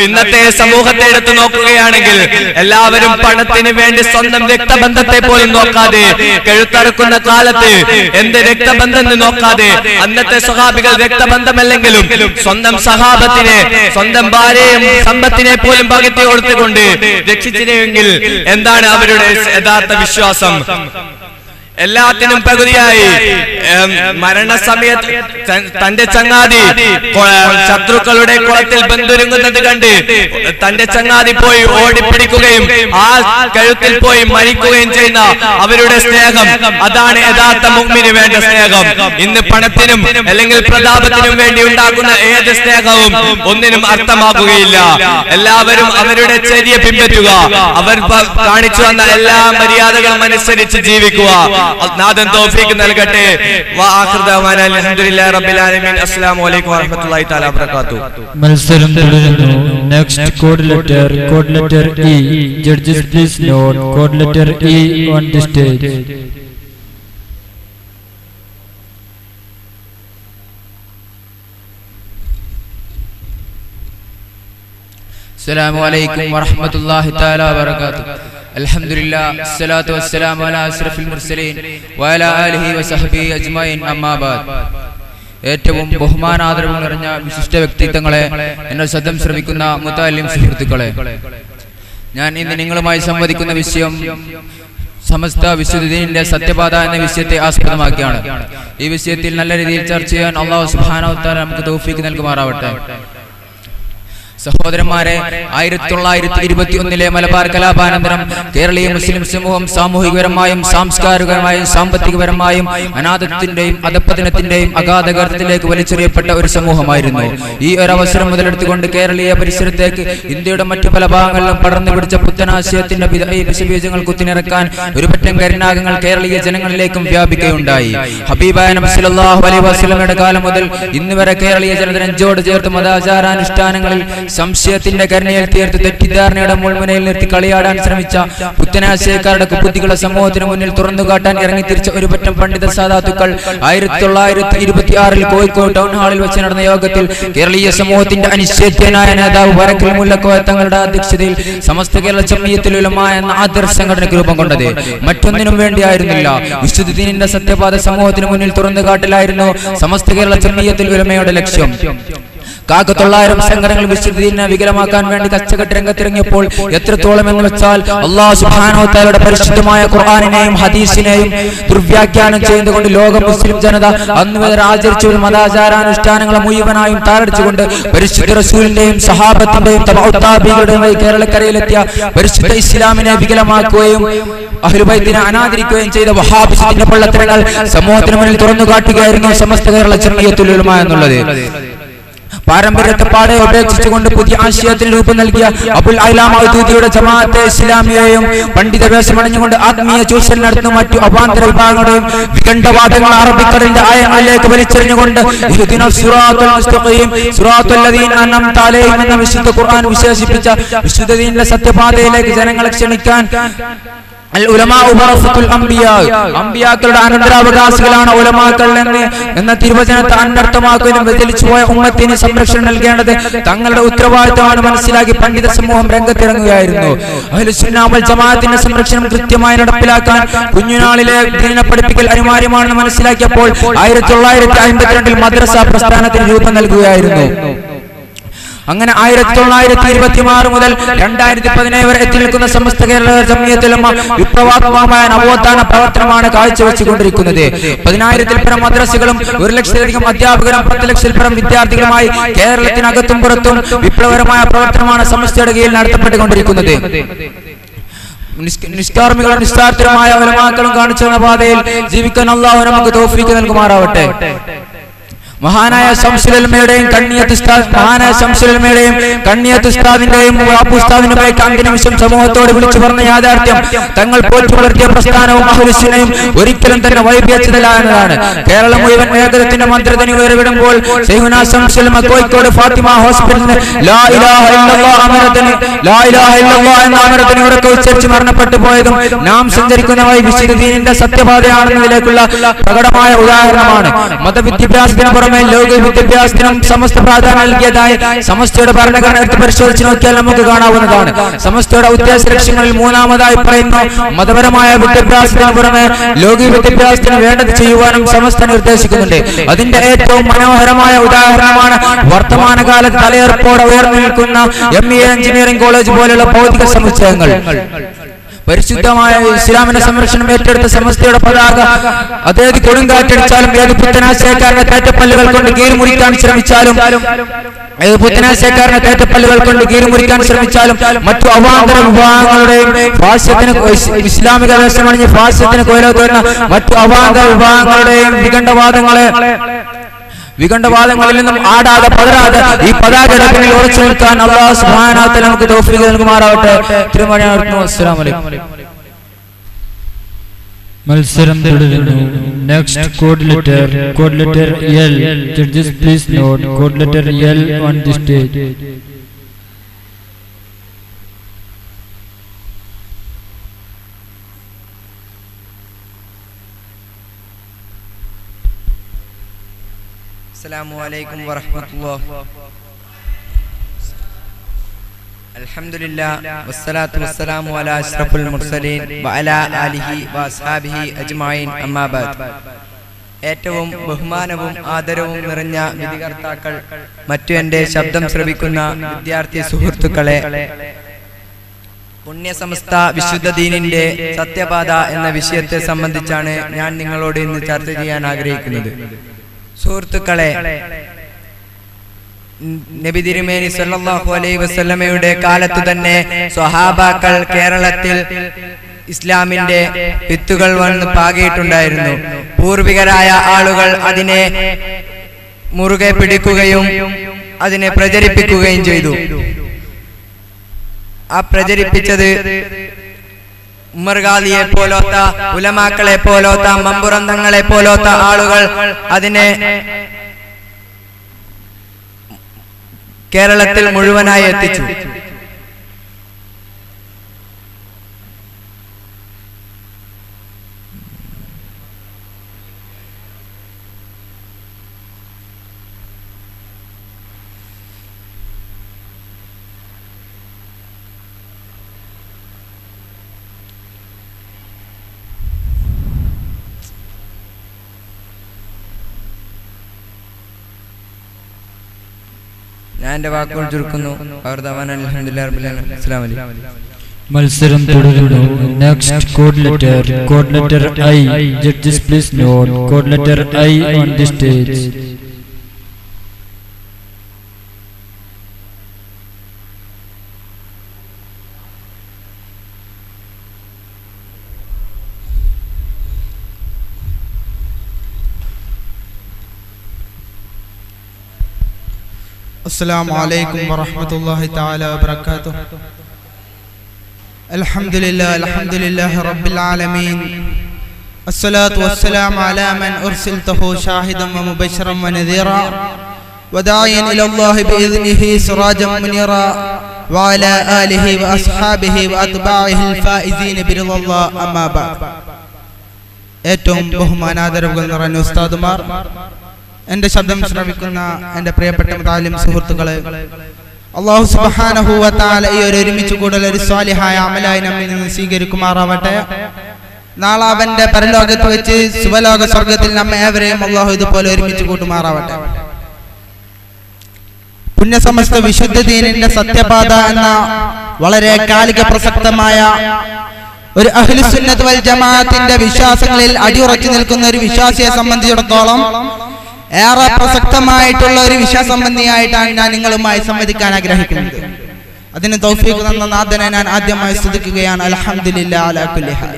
ഇന്നത്തെ സമൂഹത്തെ എടുത്തു നോക്കുകയാണെങ്കിൽ എല്ലാവരും പണത്തിന് വേണ്ടി സ്വന്തം രക്തബന്ധത്തെ പോലും നോക്കാതെ, കഴുത്തറക്കുന്ന കാലത്ത് എന്ത് രക്തബന്ധം എന്ന് നോക്കാതെ അന്നത്തെ സ്വഹാബികൾ രക്തബന്ധമല്ലെങ്കിലും സ്വന്തം സഹാബത്തിനെ, സ്വന്തം ഭാര്യയും സമ്പത്തിനെ പോലും പകുതി കൊടുത്തുകൊണ്ട് രക്ഷിച്ചിരുന്നെങ്കിൽ എന്താണ് അവരുടെ യഥാർത്ഥ വിശ്വാസം? എല്ലാത്തിനും പകുതിയായി മരണസമയത്ത് തന്റെ ചങ്ങാതി ശത്രുക്കളുടെ കുളത്തിൽ ബന്ധുരുങ്ങുന്നത് കണ്ട് തന്റെ ചങ്ങാതി പോയി ഓടിപ്പിടിക്കുകയും ആ കഴുത്തിൽ പോയി മരിക്കുകയും ചെയ്യുന്ന അവരുടെ സ്നേഹം, അതാണ് യഥാർത്ഥ മുഅ്മിന് വേണ്ട സ്നേഹം. ഇന്ന് പണത്തിനും അല്ലെങ്കിൽ പ്രതാപത്തിനും വേണ്ടി ഉണ്ടാക്കുന്ന ഏത് സ്നേഹവും ഒന്നിനും അർത്ഥമാകുകയില്ല. എല്ലാവരും അവരുടെ ചര്യ പിൻപറ്റുക, അവർ കാണിച്ചു വന്ന എല്ലാ മര്യാദകളും അനുസരിച്ച് ജീവിക്കുക. നാഥൻ തൗഫീഖ് നൽകട്ടെ. അൽഹംദുലില്ലാഹി റബ്ബിൽ ആലമീൻ. അസ്സലാമു അലൈക്കും വറഹ്മത്തുള്ളാഹി തആല വബറകാതുഹു. മത്സരം തുടരുന്നു. Next code letter E. Judges please note code letter E on the stage. അസ്സലാമു അലൈക്കും വറഹ്മത്തുള്ളാഹി തആല വബറകാതുഹു. അൽഹംദുലില്ലാഹ് വസ്സലാത്തു വസ്സലാമു അലാ അഷ്റഫിൽ മുർസലീൻ വഅലാ ആലിഹി വസഹ്ബിഹി അജ്മഈൻ. അമ്മാ ബഅദ്. ഏറ്റവും ബഹുമാനാദരവ് നിറഞ്ഞ വിശിഷ്ട വ്യക്തിത്വങ്ങളെ, എന്നെ ശബ്ദം ശ്രവിക്കുന്ന മുതഅല്ലിം സുഹൃത്തുക്കളെ, ഞാൻ ഇന്ന് നിങ്ങളുമായി സംവദിക്കുന്ന വിഷയം സമസ്ത വിശുദ്ധീന്റെ സത്യപാത എന്ന വിഷയത്തെ ആസ്പദമാക്കിയാണ്. ഈ വിഷയത്തിൽ നല്ല രീതിയിൽ ചർച്ച ചെയ്യാൻ അല്ലാഹു സുബ്ഹാനഹു വ തആല നമുക്ക് തൗഫീഖ് നൽകുമാറാവട്ടെ. സഹോദരന്മാരെ, 1921 മലബാർ കലാപാനന്തരം കേരളീയ മുസ്ലിം സമൂഹം സാമൂഹികപരമായും സാംസ്കാരികപരമായും സാമ്പത്തികപരമായും അനാഥത്തിന്റെയും അധപ്പതനത്തിന്റെയും അഗാധഗർത്തത്തിലേക്ക് വലിച്ചെറിയപ്പെട്ട ഒരു സമൂഹമായിരുന്നു. ഈ ഒരു അവസരം മുതലെടുത്തുകൊണ്ട് കേരളീയ പരിസരത്തേക്ക് ഇന്ത്യയുടെ മറ്റു പല ഭാഗങ്ങളിലും പടർന്നു പിടിച്ച പുത്തനാശയത്തിന്റെ വിഷബീജങ്ങൾ കുത്തിനിറക്കാൻ ഒരുപറ്റം കരിനാഗങ്ങൾ കേരളീയ ജനങ്ങളിലേക്കും വ്യാപിക്കുകയുണ്ടായി. ഹബീബായ നബി സല്ലല്ലാഹു അലൈഹി വസല്ലമയുടെ കാലം മുതൽ ഇന്ന് വരെ കേരളീയ ജനത നെഞ്ചോട് ചേർത്ത് മതാചാരാനുഷ്ഠാനങ്ങളിൽ സംശയത്തിന്റെ കരുണയിൽ തീർത്ത് തെറ്റിദ്ധാരണയുടെ മുൾമുനയിൽ നിർത്തി കളിയാടാൻ ശ്രമിച്ച പുത്തനാശയക്കാരുടെ കുബുദ്ധികളെ സമൂഹത്തിന് മുന്നിൽ തുറന്നു കാട്ടാൻ ഇറങ്ങിത്തിരിച്ച ഒരു പറ്റം പണ്ഡിത സാധാത്തുക്കൾ 1926 കോഴിക്കോട് ടൗൺ ഹാളിൽ വെച്ച് നടന്ന യോഗത്തിൽ കേരളീയ സമൂഹത്തിന്റെ അനിശ്ചിതനായ നേതാവ് വരക്കൽ മുല്ലക്കോയ തങ്ങളുടെ അധ്യക്ഷതയിൽ സമസ്ത കേരള ജംഇയ്യത്തുൽ ഉലമാ എന്ന ആദർശ സംഘടനയ്ക്ക് രൂപം കൊണ്ടത് മറ്റൊന്നിനും വേണ്ടിയായിരുന്നില്ല. വിശുദ്ധ ദീനിന്റെ സത്യപാത സമൂഹത്തിന് മുന്നിൽ തുറന്നു കാട്ടലായിരുന്നു സമസ്ത കേരള ജംഇയ്യത്തുൽ ഉലമയുടെ ലക്ഷ്യം. 900 സംഘടനകൾ വിശുദ്ധീനെ വികലമാക്കാൻ വേണ്ടി കച്ചകെട്ട് രംഗത്തിറങ്ങിയപ്പോൾ എത്രത്തോളം എന്ന് വെച്ചാൽ അല്ലാഹു സുബ്ഹാനഹു വ തആലയുടെ പരിശുദ്ധമായ ഖുർആനിനെയും ഹദീസിനെയും ദുർവ്യാഖ്യാനം ചെയ്തുകൊണ്ട് ലോക മുസ്ലിം ജനത അന്ന് വരെ ആചരിച്ച മതാചാരാനുഷ്ഠാനങ്ങളെ മുഴുവനായും താറടിച്ചുകൊണ്ട് പരിശുദ്ധ റസൂലിന്റെയും സഹാബത്തിന്റെയും തബഉത്താബികളുടെയും കേരളക്കരയിലെത്തിയ പരിശുദ്ധ ഇസ്ലാമിനെ വികലമാക്കുകയും അഹ്ലു ബൈത്തിനെ അനാദരിക്കുകയും ചെയ്ത വഹാബിസത്തിന്റെ പൊള്ളത്തരങ്ങൾ സമൂഹത്തിന് മുന്നിൽ തുറന്നു കാട്ടുകയായിരുന്നു സമസ്ത കേരള ജംഇയ്യത്തുൽ ഉലമാ എന്നുള്ളത്. പാരമ്പര്യത്തെ പാടെ ഉപേക്ഷിച്ചുകൊണ്ട് പുതിയ ആശയത്തിന് രൂപം നൽകിയ അബുൽ അഅ്ലാ മൗദൂദിയുടെ ജമാഅത്തെ ഇസ്ലാമിയെയും പണ്ഡിത വേഷമണിഞ്ഞുകൊണ്ട് ആത്മീയ ചൂഷണം നടത്തുന്ന മറ്റു അവാന്തര വിഭാഗങ്ങളുടെയും വിഖണ്ഡവാദങ്ങൾ അറബിക്കടലിന്റെ ആയങ്ങളിലേക്ക് വലിച്ചെറിഞ്ഞുകൊണ്ട് ഇഹ്ദിനസ് സിറാത്തുൽ മുസ്തഖീം സിറാത്തുൽ ലദീന അൻഅംത അലൈഹിം എന്ന വിശുദ്ധ ഖുർആൻ വിശേഷിപ്പിച്ച വിശുദ്ധ ദീനിന്റെ സത്യപാതയിലേക്ക് ജനങ്ങളെ ക്ഷണിക്കാൻ അമ്പിയാക്കളുടെ അനന്തരാവകാശികളാണ് ഉലമാക്കൾ എന്ന തിരുവചനത്തെ അനർത്ഥമാക്കുകയും വ്യതിലിച്ചുപോയ ഉമ്മത്തിന് സംരക്ഷണം നൽകേണ്ടത് തങ്ങളുടെ ഉത്തരവാദിത്തമാണ് മനസ്സിലാക്കി പണ്ഡിത സമൂഹം രംഗത്തിറങ്ങുകയായിരുന്നു. അഹ്ലുസുന്ന വൽ ജമാഅത്തിന്റെ സംരക്ഷണം കൃത്യമായി നടപ്പിലാക്കാൻ കുഞ്ഞുനാളിലെ ദീനിനെ പഠിപ്പിക്കൽ അനിവാര്യമാണെന്ന് മനസ്സിലാക്കിയപ്പോൾ 1952 മദ്രസ പ്രസ്ഥാനത്തിന് രൂപം നൽകുകയായിരുന്നു. അങ്ങനെ 1926 മുതൽ 2017 വരെ എത്തി നിൽക്കുന്ന സമസ്ത കേരള ജംഇയ്യത്തുൽ ഉലമ വിപ്ലവാത്മകമായ നവോത്ഥാന പ്രവർത്തനമാണ് കാഴ്ചവെച്ചുകൊണ്ടിരിക്കുന്നത്. 10,000-ൽ പരം മദ്രസകളും 1,00,000-ലധികം അധ്യാപകരും 10 ലക്ഷത്തിൽ പരം വിദ്യാർത്ഥികളുമായി കേരളത്തിനകത്തും പുറത്തും വിപ്ലവകരമായ പ്രവർത്തനമാണ് സമസ്തയുടെ കീഴിൽ നടത്തപ്പെട്ടുകൊണ്ടിരിക്കുന്നത്. നിഷ്കാർമികളും നിസ്സാർത്ഥരുമായ ഉലമാക്കളും കാണിച്ചു തന്ന പാതയിൽ ജീവിക്കാൻ അല്ലാഹു നമുക്ക് തൗഫീഖ് നൽകുമാറാവട്ടെ. മഹാനായ ശംസുൽ ഉലമയുടെയും കണ്ണിയത്ത് ഉസ്താദിന്റെയും വാപ്പു ഉസ്താദിന്റെയും അന്തിനിമിഷം സമൂഹത്തോട് വിളിച്ചു പറഞ്ഞ യാഥാർത്ഥ്യം തങ്ങൾ പോറ്റി വളർത്തിയ പ്രസ്ഥാനവും അഹ്ലുസുന്നയും ഒരിക്കലും തന്നെ വൈഭ്യച്ചതല്ല എന്നതാണ്. കേരളം മുഴുവൻ ഏകദത്തിന്റെ മന്ത്രധ്വനി ഉയർവിടുമ്പോൾ ശൈഖുനാ ശംസുൽ ഉലമ കോഴിക്കോട് ഫാത്തിമ ഹോസ്പിറ്റലിന് ലാ ഇലാഹ ഇല്ലല്ലാഹ് എന്ന അമരത്തിന് ഉറക്കെ ഉച്ചരിച്ച് മരണപ്പെട്ടു പോയതും നാം സഞ്ചരിക്കുന്ന വഴി വിശുദ്ധ ദീനിന്റെ സത്യപാതയാണെന്നതിലേക്കുള്ള പ്രകടമായ ഉദാഹരണമാണ്. മതവിദ്യാഭ്യാസത്തിന് പുറമെ ലോക വിദ്യാഭ്യാസത്തിനും സമസ്ത പ്രാധാന്യം നൽകിയതായി സമസ്തയുടെ ഭരണഘടന എടുത്ത് പരിശോധിച്ച് നോക്കിയാൽ നമുക്ക് കാണാവുന്നതാണ്. സമസ്തയുടെ ഉദ്ദേശ ലക്ഷ്യങ്ങളിൽ മൂന്നാമതായി പറയുന്നു മതപരമായ വിദ്യാഭ്യാസത്തിന് പുറമെ ലോക വിദ്യാഭ്യാസത്തിന് വേണ്ടത് ചെയ്യുവാനും സമസ്ത നിർദ്ദേശിക്കുന്നുണ്ട്. അതിന്റെ ഏറ്റവും മനോഹരമായ ഉദാഹരണമാണ് വർത്തമാനകാലത്ത് തലയെറുപ്പോടെ ഉയർന്നു നിൽക്കുന്ന MA എഞ്ചിനീയറിംഗ് കോളേജ് പോലുള്ള ഭൗതിക സമുച്ചയങ്ങൾ. പരിശുദ്ധമായ ഇസ്ലാമിന്റെ സംരക്ഷണം ഏറ്റെടുത്ത സമസ്തയുടെ പതാക അതേത് കൊടുങ്കാറ്റടിച്ചാലും ഏത് പുത്തനാശയക്കാരന്റെ തേറ്റപ്പല്ലുകൾ കൊണ്ട് കീറിമുറിക്കാൻ ശ്രമിച്ചാലും മറ്റു അവാന്തര വിഭാഗങ്ങളുടെയും ഇസ്ലാമിക വേഷമണിഞ്ഞ് ഫാസ്യത്തിന് കൊലത്തുന്ന മറ്റു അവാന്തര വിഭാഗങ്ങളുടെയും വിഖണ്ഡവാദങ്ങളിൽ നിന്നും ആടാതെ പതരാതെ ഈ പതാകയുടെ പിന്നിൽ ഉറച്ചു നിൽക്കാൻ അല്ലാഹു സുബ്ഹാനഹു വ തആല നമുക്ക് തൗഫീഖ് നൽകുമാറാവട്ടെ. അസ്സലാമു അലൈക്കും. മത്സരം തുടരുന്നു. Next code letter L. Judges please note code letter L on the stage. السلام عليكم ورحمة الله. الحمد لله والصلاة والسلام على أشرف المرسلين وعلى آله وأصحابه أجمعين أما بعد. ഏറ്റവും ബഹുമാനവും ആദരവും നിറഞ്ഞ വിധികർത്താക്കൾ, മറ്റു എൻ്റെ ശബ്ദം ശ്രവിക്കുന്ന വിദ്യാർത്ഥി സുഹൃത്തുക്കളെ, പുണ്യസമസ്ത വിശുദ്ധ ദീനിന്റെ സത്യപാത എന്ന വിഷയത്തെ സംബന്ധിച്ചാണ് ഞാൻ നിങ്ങളോട് ഇന്ന് ചർച്ച ചെയ്യാൻ ആഗ്രഹിക്കുന്നത്. സുഹൃത്തുക്കളെ, നബി തിരുമേനി സല്ലല്ലാഹു അലൈഹി വസല്ലമയുടെ കാലത്ത് തന്നെ സ്വഹാബാക്കൾ കേരളത്തിൽ ഇസ്ലാമിന്റെ വിത്തുകൾ വന്ന് പാകിയിട്ടുണ്ടായിരുന്നു. പൂർവികരായ ആളുകൾ അതിനെ മുറുകെ പിടിക്കുകയും അതിനെ പ്രചരിപ്പിക്കുകയും ചെയ്തു. ആ പ്രചരിപ്പിച്ചത് ഉമർ ഖാദിയെ പോലോത്ത ഉലമാക്കളെ പോലോത്ത മമ്പുറന്തങ്ങളെ പോലോത്ത ആളുകൾ അതിനെ കേരളത്തിൽ മുഴുവനായി എത്തിച്ചു. ഞാൻ എന്റെ വാക്കുകൾ ചുരുക്കുന്നു. മത്സരം തുടരുന്നു. Next code letter I. Judges please note code letter I on the stage. السلام عليكم ورحمة الله تعالى وبركاته. الحمد لله رب العالمين. الصلاة والسلام على من أرسلته شاهدا ومبشرا ونذيرا وداعيا إلى الله بإذنه سراجا منيرا وعلى آله وأصحابه وأتباعه الفائزين برضا الله. أما بعد. ഏറ്റവും ബഹുമാനാദരവുകൾ നിറഞ്ഞ ഉസ്താദുമാർ, എന്റെ ശബ്ദം ശ്രവിക്കുന്ന എന്റെ പ്രിയപ്പെട്ട മുതാലിം സുഹൃത്തുക്കളെ, അല്ലാഹു സുബ്ഹാനഹു വ തആല ഈ ഒരു ഒരുമിച്ച് കൂടൽ ഒരു സ്വാലിഹായ അമലായി നമ്മിൽ നിന്ന് സ്വീകരിക്കുമാറാവട്ടെ. നാളെ അവന്റെ പരലോകത്ത് വെച്ച് സുവലോക സ്വർഗ്ഗത്തിൽ നമ്മെ ഏവരെയും അല്ലാഹു ഇതുപോലെ ഒരുമിച്ച് കൂട്ടുമാറാവട്ടെ. പുണ്യസമസ്ത വിശുദ്ധ ദീനിന്റെ സത്യപാത എന്ന വളരെ കാലിക പ്രസക്തമായ ഒരു അഹ്ലുസുന്നത്ത് വൽ ജമാഅത്തിന്റെ വിശ്വാസങ്ങളിൽ അടിയുറച്ചു നിൽക്കുന്ന ഒരു വിശ്വാസിയെ സംബന്ധിച്ചിടത്തോളം ഏറെ പ്രസക്തമായിട്ടുള്ള ഒരു വിശ്വാസസംബന്ധിയായിട്ടാണ് ഞാൻ നിങ്ങളുമായി സംവദിക്കാൻ ആഗ്രഹിക്കുന്നത്. അതിന് തൗഫീഖ് തന്ന നാഥനെ ഞാൻ ആദ്യമായി സ്തുതിക്കുകയാണ്. അൽഹംദുലില്ലാഹി അലാ കുല്ലി ഹാൽ.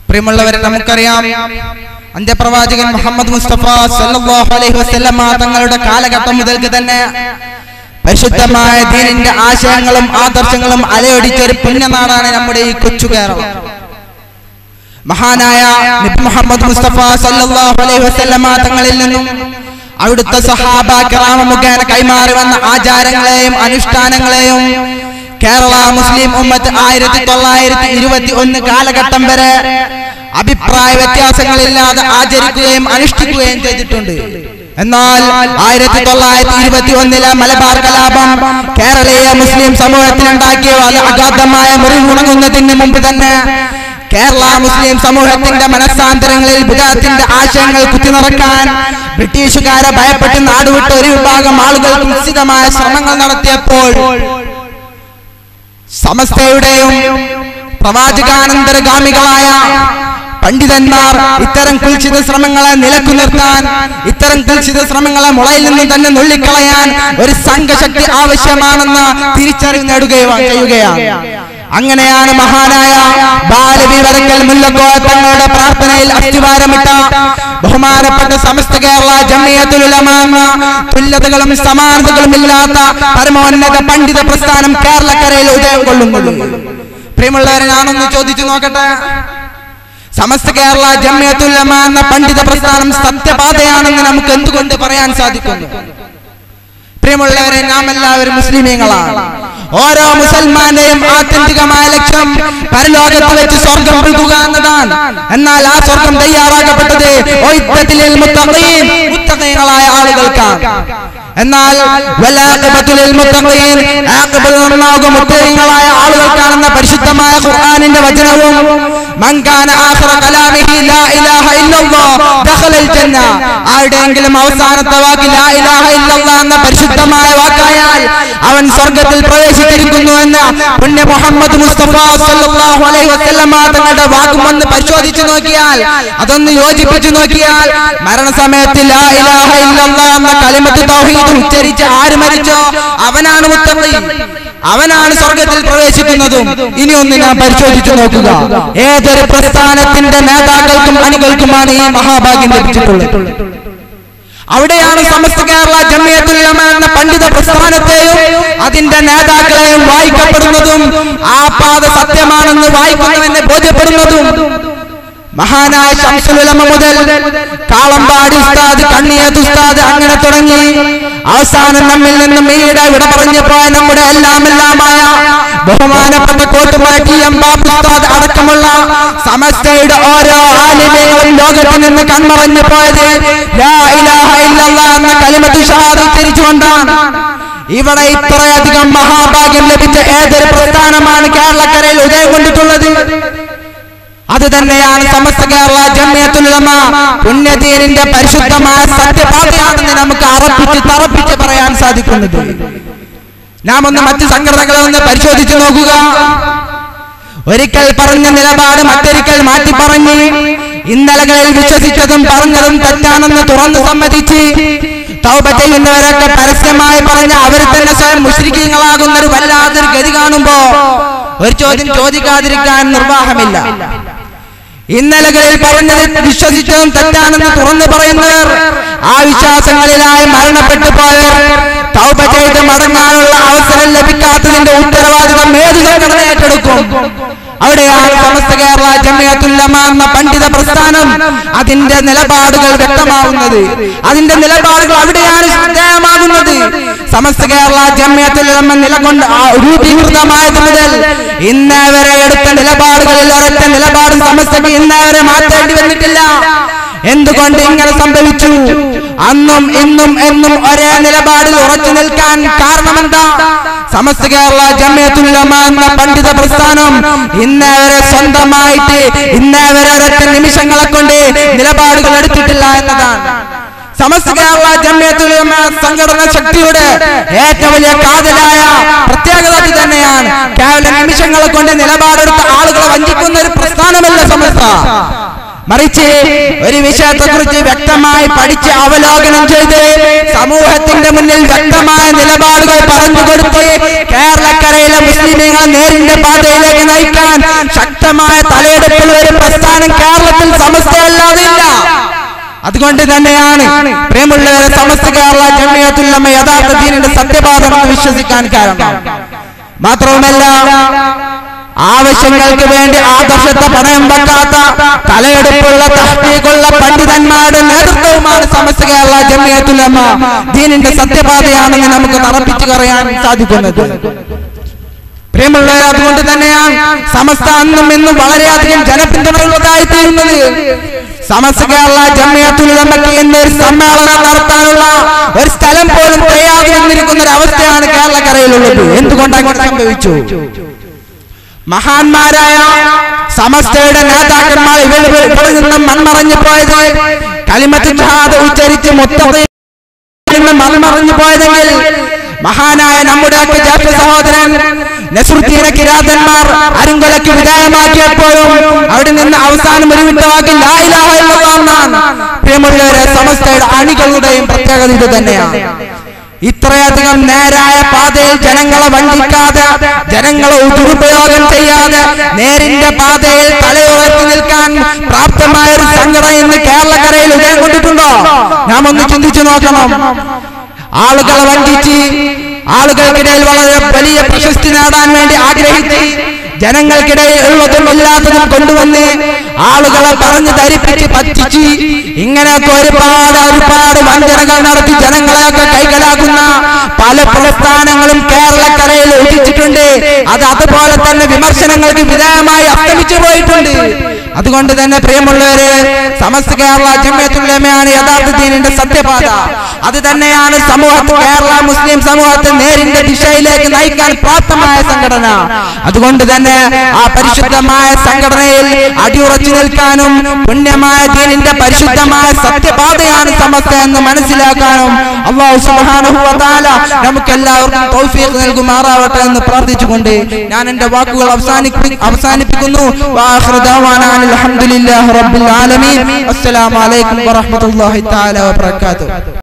പ്രിയമുള്ളവരെ, നമുക്കറിയാം അന്ത്യപ്രവാചകൻ മുഹമ്മദ് മുസ്തഫ സല്ലല്ലാഹു അലൈഹി വസല്ലമ തങ്ങളുടെ കാലഘട്ടം മുതൽക്ക് തന്നെ പരിശുദ്ധമായ ദീനിന്റെ ആശയങ്ങളും ആദർശങ്ങളും അലയടിച്ച ഒരു പുണ്യനാടാണ് നമ്മുടെ ഈ കൊച്ചു കേരളം. മഹാനായ നബി മുഹമ്മദ് മുസ്തഫ സല്ലല്ലാഹു അലൈഹി വസല്ലമ തങ്ങളിൽ നിന്നും അവിടുത്തെ സഹാബ കിറാമ മുഖേന കൈമാറി വന്ന ആചാരങ്ങളെയും അനുഷ്ഠാനങ്ങളെയും കേരള മുസ്ലിം ഉമ്മത്ത് 1921 കാലഘട്ടം വരെ അഭിപ്രായ വ്യത്യാസങ്ങളില്ലാതെ ആചരിക്കുകയും അനുഷ്ഠിക്കുകയും ചെയ്തിട്ടുണ്ട്. എന്നാൽ 1921 മലബാർ കലാപം കേരളീയ മുസ്ലിം സമൂഹത്തിനുണ്ടാക്കിയ അഗാധമായ മുറിവുണങ്ങുന്നതിന് മുമ്പ് തന്നെ കേരള മുസ്ലിം സമൂഹത്തിന്റെ മനസ്സാന്തരങ്ങളിൽ ബിദഅത്തിന്റെ ആശയങ്ങൾ കുത്തിനിറക്കാൻ ബ്രിട്ടീഷുകാരെ ഭയപ്പെട്ട് നാടുവിട്ട ഒരു വിഭാഗം ആളുകൾ നിശ്ചിതമായ ശ്രമങ്ങൾ നടത്തിയപ്പോൾ സമസ്തയുടെയും പ്രവാചകാനന്തരഗാമികളായ പണ്ഡിതന്മാർ ഇത്തരം കുൽസിത ശ്രമങ്ങളെ നിലക്കു നിർത്താൻ, ഇത്തരം കുൽസിത ശ്രമങ്ങളെ മുളയിൽ നിന്ന് തന്നെ നുള്ളിക്കളയാൻ ഒരു സംഘശക്തി ആവശ്യമാണെന്ന് തിരിച്ചറിവ് ചെയ്യുകയാണ്. അങ്ങനെയാണ് മഹാനായ ബാലവി വരക്കൽ മുല്ലക്കോയ തങ്ങളുടെ പ്രാർത്ഥനയിൽ അസ്ഥിവാരമിട്ട ബഹുമാനപ്പെട്ട സമസ്ത കേരള ജംഇയ്യത്തുൽ ഉലമ എന്ന തുല്യതകളും സമാനതകളും ഇല്ലാത്ത പരമോന്നത പണ്ഡിത പ്രസ്ഥാനം കേരളക്കരയിൽ ഉദയം കൊള്ളുന്നു. പ്രിയമുള്ളവരെ, ഞാനൊന്ന് ചോദിച്ചു നോക്കട്ടെ, സമസ്ത കേരള ജംഇയ്യത്തുൽ ഉലമ എന്ന പണ്ഡിത പ്രസ്ഥാനം സത്യപാതയാണെന്ന് നമുക്ക് എന്തുകൊണ്ട് പറയാൻ സാധിക്കുന്നു? പ്രിയമുള്ളവരെ, നാം എല്ലാവരും മുസ്ലിമീങ്ങളാണ്. ഓരോ മുസൽമാന്റെയും ആത്യന്തികമായ ലക്ഷ്യം പരലോകത്ത് വെച്ച് സ്വർഗം പുൽകുക എന്നതാണ്. എന്നാൽ ആ സ്വർഗം തയ്യാറാക്കപ്പെട്ടത് മുത്തഖീങ്ങളായ ആളുകൾക്കാണ്. എന്നാൽ മുത്തഖീങ്ങളായ ആളുകൾക്കാണെന്ന പരിശുദ്ധമായ ഖുർആനിന്റെ വചനവും ആരുടെയെങ്കിലും അവസാനത്തെ വാക്ക് ലാ ഇലാഹ ഇല്ലല്ലാഹ് എന്ന പരിശുദ്ധമായ വാക്കായാൽ അവൻ സ്വർഗത്തിൽ പ്രവേശിച്ചിരിക്കുന്നു എന്ന പുണ്യ മുഹമ്മദ് മുസ്തഫ സല്ലല്ലാഹു അലൈഹി വസല്ലമ തങ്ങളുടെ വാക്കും ഒന്ന് പരിശോധിച്ചു നോക്കിയാൽ, അതൊന്ന് യോജിപ്പിച്ചു നോക്കിയാൽ, മരണസമയത്ത് ലാ ഇലാഹ ഇല്ലല്ലാഹ് എന്ന കലിമത്ത് തൗഹീദ് ഉച്ചരിച്ച് ആര് മരിച്ചോ അവനാണ് മുത്തഖി, അവനാണ് സ്വർഗത്തിൽ പ്രവേശിക്കുന്നതും. ഇനി ഒന്ന് ഞാൻ പരിശോധിച്ചു നോക്കുക, ഏതൊരു പ്രസ്ഥാനത്തിന്റെ നേതാക്കൾക്കും അണികൾക്കുമാണ് ഈ മഹാഭാഗ്യം ലഭിച്ചിട്ടുള്ളത്. അവിടെയാണ് സമസ്ത കേരള ജംഇയ്യത്തുൽ ഉലമ എന്ന പണ്ഡിത പ്രസ്ഥാനത്തെയും അതിന്റെ നേതാക്കളെയും വായിക്കപ്പെടുന്നതും ആ പാത സത്യമാണെന്ന് വായിക്കുന്നവനെ ബോധ്യപ്പെടുന്നതും. മഹാനായ ശംസുൽ ഉലമ മുതൽ കാളമ്പാടി ഉസ്താദ്, കണ്ണിയത്ത് ഉസ്താദ്, അങ്ങനെ തുടങ്ങി അവസാനം നമ്മിൽ നിന്നും ഈയിടെ വിട പറഞ്ഞു പോയ നമ്മുടെ എല്ലാമായ ബഹുമാനപ്പെട്ട കോട്ടുമാറ്റി ഉസ്താദ് അടക്കമുള്ള സമസ്തയുടെ ഓരോ ആലിമീങ്ങളും ലോകത്തിൽ നിന്ന് കൺമറഞ്ഞു പോയത് ലാ ഇലാഹ ഇല്ലല്ലാഹ് എന്ന കലിമത്ത് ഷഹാദത്ത് തിരിച്ചുകൊണ്ടാണ്. ഇവിടെ ഇത്രയധികം മഹാഭാഗ്യം ലഭിച്ച ഏതൊരു പ്രസ്ഥാനമാണ് കേരളക്കരയിൽ ഉദയം കൊണ്ടിട്ടുള്ളത്? അത് തന്നെയാണ് സമസ്ത കേരള ജംഇയ്യത്തുൽ ഉലമ. പുണ്യദീനിന്റെ പരിശുദ്ധമായ സത്യപാതയാണെന്ന് നമുക്ക് തറപ്പിച്ച് പറയാൻ സാധിക്കുന്നത്. നാം ഒന്ന് മറ്റു സംഘടനകളെ ഒന്ന് പരിശോധിച്ചു നോക്കുക. ഒരിക്കൽ പറഞ്ഞ നിലപാട് മറ്റൊരിക്കൽ മാറ്റി പറഞ്ഞ് ഇന്നലകളിൽ വിശ്വസിച്ചതും പറഞ്ഞതും തെറ്റാണെന്ന് തുറന്നു സമ്മതിച്ച് തൗബ ചെയ്യുന്നവരൊക്കെ പരസ്യമായി പറഞ്ഞ അവർ തന്നെ സ്വയം മുശ്രിക്കീങ്ങളാകുന്ന ഒരു വല്ലാതൊരു ഗതി കാണുമ്പോ ഒരു ചോദ്യം ചോദിക്കാതിരിക്കാൻ നിർവാഹമില്ല. ഇന്നലകളിൽ പറഞ്ഞത് വിശ്വസിച്ചതും തെറ്റാണെന്ന് തുറന്നു പറയുന്നവർ, ആ വിശ്വാസങ്ങളിലായി മരണപ്പെട്ടു പോയവർ തൗബ ചെയ്ത് മടങ്ങാനുള്ള അവസരം ലഭിക്കാത്തതിന്റെ ഉത്തരവാദിത്വം ഏത് സംഘടന ഏറ്റെടുക്കും? അവിടെയാണ് സമസ്ത കേരള ജംഇയ്യത്തുൽ ഉലമ എന്ന പണ്ഡിത പ്രസ്ഥാനം അതിന്റെ നിലപാടുകൾ വ്യക്തമാവുന്നത്. അതിന്റെ നിലപാടുകൾ അവിടെയാണ് ശ്രദ്ധേയമാകുന്നത്. സമസ്ത കേരള ജംഇയ്യത്തുൽ ഉലമ നിലകൊണ്ട് രൂപീകൃതമായത് മുതൽ ഇന്നേവരെ എടുത്ത നിലപാടുകളിൽ ഒരൊറ്റ നിലപാടും സമസ്തക്ക് ഇന്നേവരെ മാറ്റേണ്ടി വന്നിട്ടില്ല. എന്തുകൊണ്ട് ഇങ്ങനെ സംഭവിച്ചു? അന്നും ഇന്നും എന്നും ഒരേ നിലപാടിൽ ഉറച്ചു നിൽക്കാൻ കാരണമെന്താ? സമസ്ത കേരള ജംഇയ്യത്തുൽ ഉലമ എന്ന പണ്ഡിത പ്രസ്ഥാനം ഇന്നേവരെ സ്വന്തമായിട്ട് ഇന്നേവരെ ഒരൊറ്റ നിമിഷങ്ങളെ കൊണ്ട് നിലപാടുകൾ എടുത്തിട്ടില്ല എന്നതാണ്. സമസ്ത കേരള ജംഇയ്യത്തുൽ ഉലമ സംഘടന ശക്തിയുടെ ഏറ്റവും വലിയ കാതലായ പ്രത്യേകത അത് തന്നെയാണ്. കേവലം നിമിഷങ്ങളെ കൊണ്ട് നിലപാടെടുത്ത ആളുകളെ വഞ്ചിക്കുന്ന ഒരു പ്രസ്ഥാനമല്ല സമസ്ത. മറിച്ച് ഒരു വിഷയത്തെ കുറിച്ച് വ്യക്തമായി പഠിച്ച് അവലോകനം ചെയ്ത് സമൂഹത്തിന്റെ മുന്നിൽ വ്യക്തമായ നിലപാടുകൾ പറഞ്ഞുകൊടുത്ത് കേരളക്കരയിലെ മുസ്ലിമീങ്ങളെ നേരിന്റെ പാതയിലേക്ക് നയിക്കാൻ ശക്തമായ തലയെടുപ്പുള്ള ഒരു പ്രസ്ഥാനം കേരളത്തിൽ സമസ്തയല്ലാതെ ഇല്ല. അതുകൊണ്ട് തന്നെയാണ് പ്രിയമുള്ളവരെ സമസ്ത കേരള ജംഇയ്യത്തുൽ ഉലമ യഥാർത്ഥ ദീനിന്റെ സത്യപാതമെന്ന് വിശ്വസിക്കാൻ കാരണം. മാത്രവുമല്ല, ആവശ്യങ്ങൾക്ക് വേണ്ടി ആദർശത്തെ പണയം വെക്കാത്ത തലയെടുപ്പുള്ള തഹ്ഖീഖുള്ള പണ്ഡിതന്മാരുടെ നേതൃത്വവുമാണ് സമസ്ത കേരള ജംഇയ്യത്തുൽ ഉലമ ദീനിന്റെ സത്യപാതയാണെന്ന് നമുക്ക് തറപ്പിച്ചു പറയാൻ സാധിക്കുന്നത്. പ്രിയമുള്ളവർ, അതുകൊണ്ട് തന്നെയാണ് സമസ്ത അന്നും ഇന്നും വളരെയധികം ജനപിന്തുണയുള്ളതായി തീരുന്നത്. സമസ്ത കേരള ജംഇയ്യത്തുൽ ഉലമയ്ക്ക് എന്നൊരു സമ്മേളനം നടത്താനുള്ള ഒരു സ്ഥലം പോലും തയ്യാറാക്കി വന്നിരിക്കുന്ന ഒരു അവസ്ഥയാണ് കേരളക്കരയിലുള്ളത്. എന്തുകൊണ്ട് അങ്ങനെ സംഭവിച്ചു? മഹാന്മാരായ സമസ്തയുടെ നേതാക്കന്മാർ ഇവിടെ നിന്നും മൺമറഞ്ഞു പോയത്, കലിമത്ത് ഷഹാദ ഉച്ചരിച്ച് മുത്തഖീൻ മൺമറഞ്ഞു പോയതെങ്കിൽ മഹാനായ നമ്മുടെ ജ്യേഷ്ഠ സഹോദരൻ നസ്രുദ്ദീൻ കിരാതന്മാർ അരുങ്കൊലയ്ക്ക് വിധേയമാക്കിയപ്പോഴും അവിടെ നിന്ന് അവസാനം ഒരു വിട്ടവാക്കിൽ ലാ ഇലാഹ ഇല്ലല്ലാഹ് എന്നാണ്. പ്രിയമുള്ളവരെ, സമസ്തയുടെ അണികളുടെയും പ്രത്യേകത ഇത് തന്നെയാണ്. ഇത്രയധികം നേരായ പാതയിൽ ജനങ്ങളെ വഞ്ചിക്കാതെ, ജനങ്ങളെ ദുരുപയോഗം ചെയ്യാതെ നേരിന്റെ പാതയിൽ തലയുയർത്തി നിൽക്കാൻ പ്രാപ്തമായ ഒരു സംഘടന ഇന്ന് കേരളക്കരയിൽ ഉദയം കൊണ്ടിട്ടുണ്ടോ? നാം ഒന്ന് ചിന്തിച്ചു നോക്കണം. ആളുകളെ വഞ്ചിച്ച് ആളുകൾക്കിടയിൽ വളരെ വലിയ പ്രശസ്തി നേടാൻ വേണ്ടി ആഗ്രഹിച്ച് ജനങ്ങൾക്കിടയിൽ ഉള്ളതും ഇല്ലാത്തതും കൊണ്ടുവന്ന് ആളുകളെ പറഞ്ഞു ധരിപ്പിച്ച് പറ്റിച്ച് ഇങ്ങനെയൊക്കെ ഒരുപാട് വഞ്ചനകൾ നടത്തി ജനങ്ങളെയൊക്കെ കൈക്കലാക്കുന്ന പല പ്രസ്ഥാനങ്ങളും കേരളക്കരയിൽ ഉദിച്ചിട്ടുണ്ട്. അത് അതുപോലെ തന്നെ വിമർശനങ്ങൾക്ക് വിധേയമായി അസ്തമിച്ചു പോയിട്ടുണ്ട്. അതുകൊണ്ട് തന്നെ പ്രിയമുള്ളവരെ, സമസ്ത കേരള ജംഇയ്യത്തുൽ ഉലമയാണ് യഥാർത്ഥ ദീനിന്റെ സത്യപാത. അത് തന്നെയാണ് കേരള മുസ്ലിം സമൂഹത്തെ നേരിന്റെ ദിശയിലേക്ക് നയിക്കാൻ പ്രാപ്തമായ സംഘടന. അതുകൊണ്ട് തന്നെ ആ പരിശുദ്ധമായ സംഘടനയിൽ അടിയുറച്ചു നിൽക്കാനും പുണ്യമായ ദീനിന്റെ പരിശുദ്ധമായ സത്യപാതയാണ് സമസ്ത എന്ന് മനസ്സിലാക്കാനും അല്ലാഹു സുബ്ഹാനഹു വ തആല നമുക്കെല്ലാവർക്കും തൗഫീഖ് നൽകുമാറാവട്ടെ എന്ന് പ്രാർത്ഥിച്ചുകൊണ്ട് ഞാൻ എന്റെ വാക്കുകൾ അവസാനിപ്പിക്കുന്നു. വആഖിറു ദഅവാനാ അൽഹംദുലില്ലാഹി റബ്ബിൽ ആലമീൻ. അസ്സലാമു അലൈക്കും വറഹ്മത്തുള്ളാഹി തആല വബറകാതുഹു.